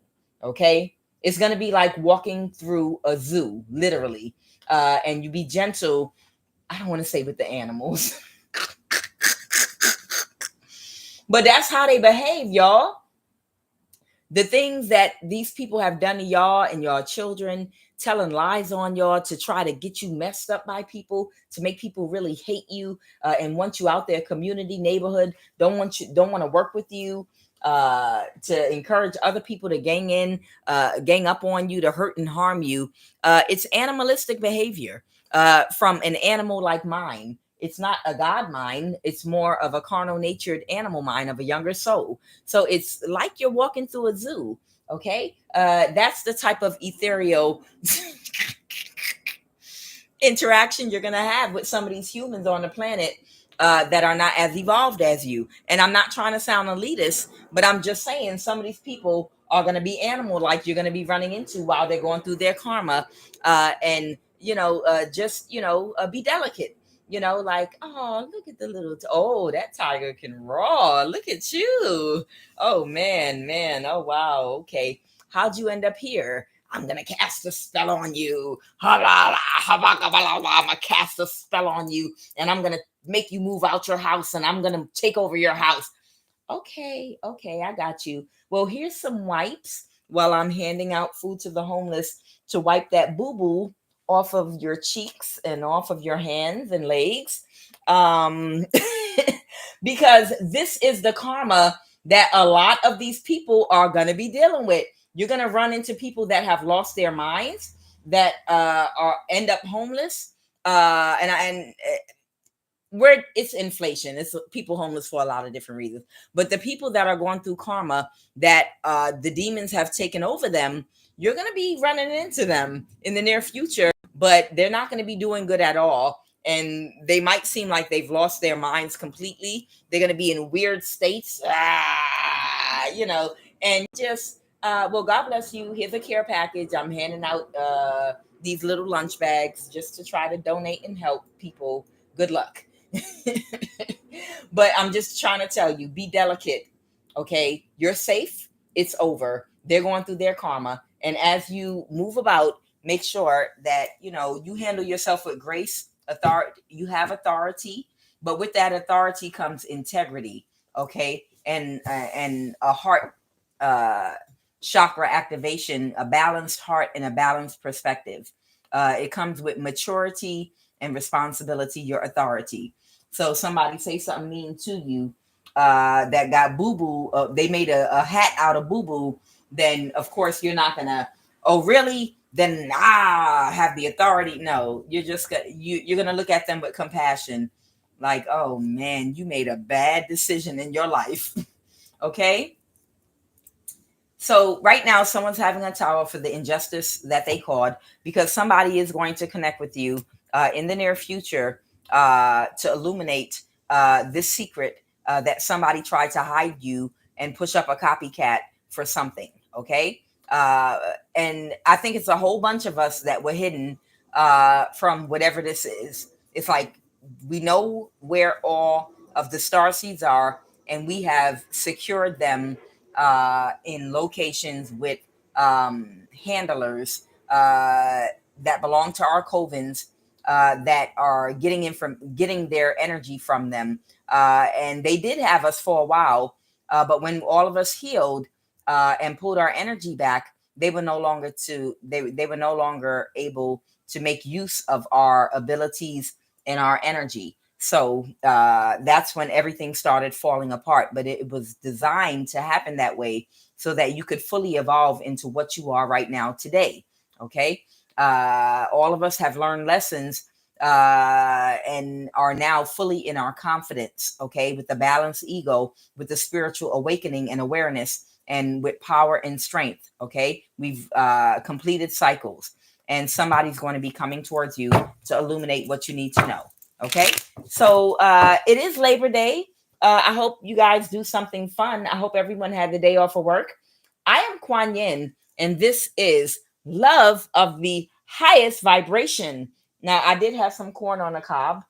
Okay, it's going to be like walking through a zoo, literally. And you be gentle. I don't want to say with the animals, but that's how they behave, y'all. The things that these people have done to y'all and your children, telling lies on y'all to try to get you messed up by people, to make people really hate you, and want you out their community, neighborhood, don't want to work with you, to encourage other people to gang up on you, to hurt and harm you. It's animalistic behavior from an animal like mine. It's not a God mind. It's more of a carnal natured animal mind of a younger soul. So it's like you're walking through a zoo. Okay. That's the type of ethereal interaction you're going to have with some of these humans on the planet that are not as evolved as you. And I'm not trying to sound elitist, but I'm just saying some of these people are going to be animal like you're going to be running into while they're going through their karma. And, just, be delicate. Like, oh, look at the oh, that tiger can roar. Look at you. Oh, man. Oh, wow. Okay. How'd you end up here? I'm going to cast a spell on you. I'm going to cast a spell on you. And I'm going to make you move out your house. And I'm going to take over your house. Okay, I got you. Well, here's some wipes while I'm handing out food to the homeless to wipe that boo-boo off of your cheeks and off of your hands and legs. Because this is the karma that a lot of these people are going to be dealing with. You're going to run into people that have lost their minds, that end up homeless. And where it's inflation, it's people homeless for a lot of different reasons. But the people that are going through karma that the demons have taken over them, you're going to be running into them in the near future, but they're not going to be doing good at all. And they might seem like they've lost their minds completely. They're going to be in weird states, and just, well, God bless you. Here's a care package. I'm handing out these little lunch bags just to try to donate and help people. Good luck. But I'm just trying to tell you, be delicate. Okay, you're safe. It's over. They're going through their karma. And as you move about, make sure that, you handle yourself with grace, authority. You have authority, but with that authority comes integrity. Okay. And a heart, chakra activation, a balanced heart and a balanced perspective. It comes with maturity and responsibility, your authority. So somebody say something mean to you, that got boo-boo, they made a hat out of boo-boo, then of course you're not gonna, oh really? Then have the authority. No, you're just you're gonna look at them with compassion, like, oh man, you made a bad decision in your life. Okay. So right now, someone's having a tower for the injustice that they caused, because somebody is going to connect with you in the near future to illuminate this secret that somebody tried to hide you and push up a copycat for something. Okay. And I think it's a whole bunch of us that were hidden from whatever this is. It's like we know where all of the star seeds are, and we have secured them in locations with handlers that belong to our covens, that are getting their energy from them. And they did have us for a while, but when all of us healed and pulled our energy back, they were no longer able to make use of our abilities and our energy. So that's when everything started falling apart. But it was designed to happen that way so that you could fully evolve into what you are right now today. Okay. All of us have learned lessons and are now fully in our confidence. Okay. With the balanced ego, with the spiritual awakening and awareness, and with power and strength. Okay. We've completed cycles, and somebody's going to be coming towards you to illuminate what you need to know. Okay. So it is Labor Day. I hope you guys do something fun. I hope everyone had the day off of work. I am Quanan, and this is Love of the Highest Vibration. Now, I did have some corn on the cob,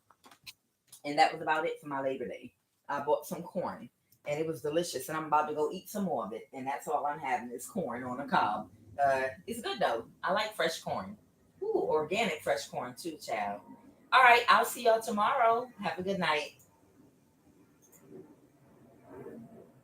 and that was about it for my Labor Day. I bought some corn, and it was delicious, and I'm about to go eat some more of it, and that's all I'm having is corn on the cob. It's good though. I like fresh corn. Ooh, organic fresh corn too, child. All right, I'll see y'all tomorrow. Have a good night.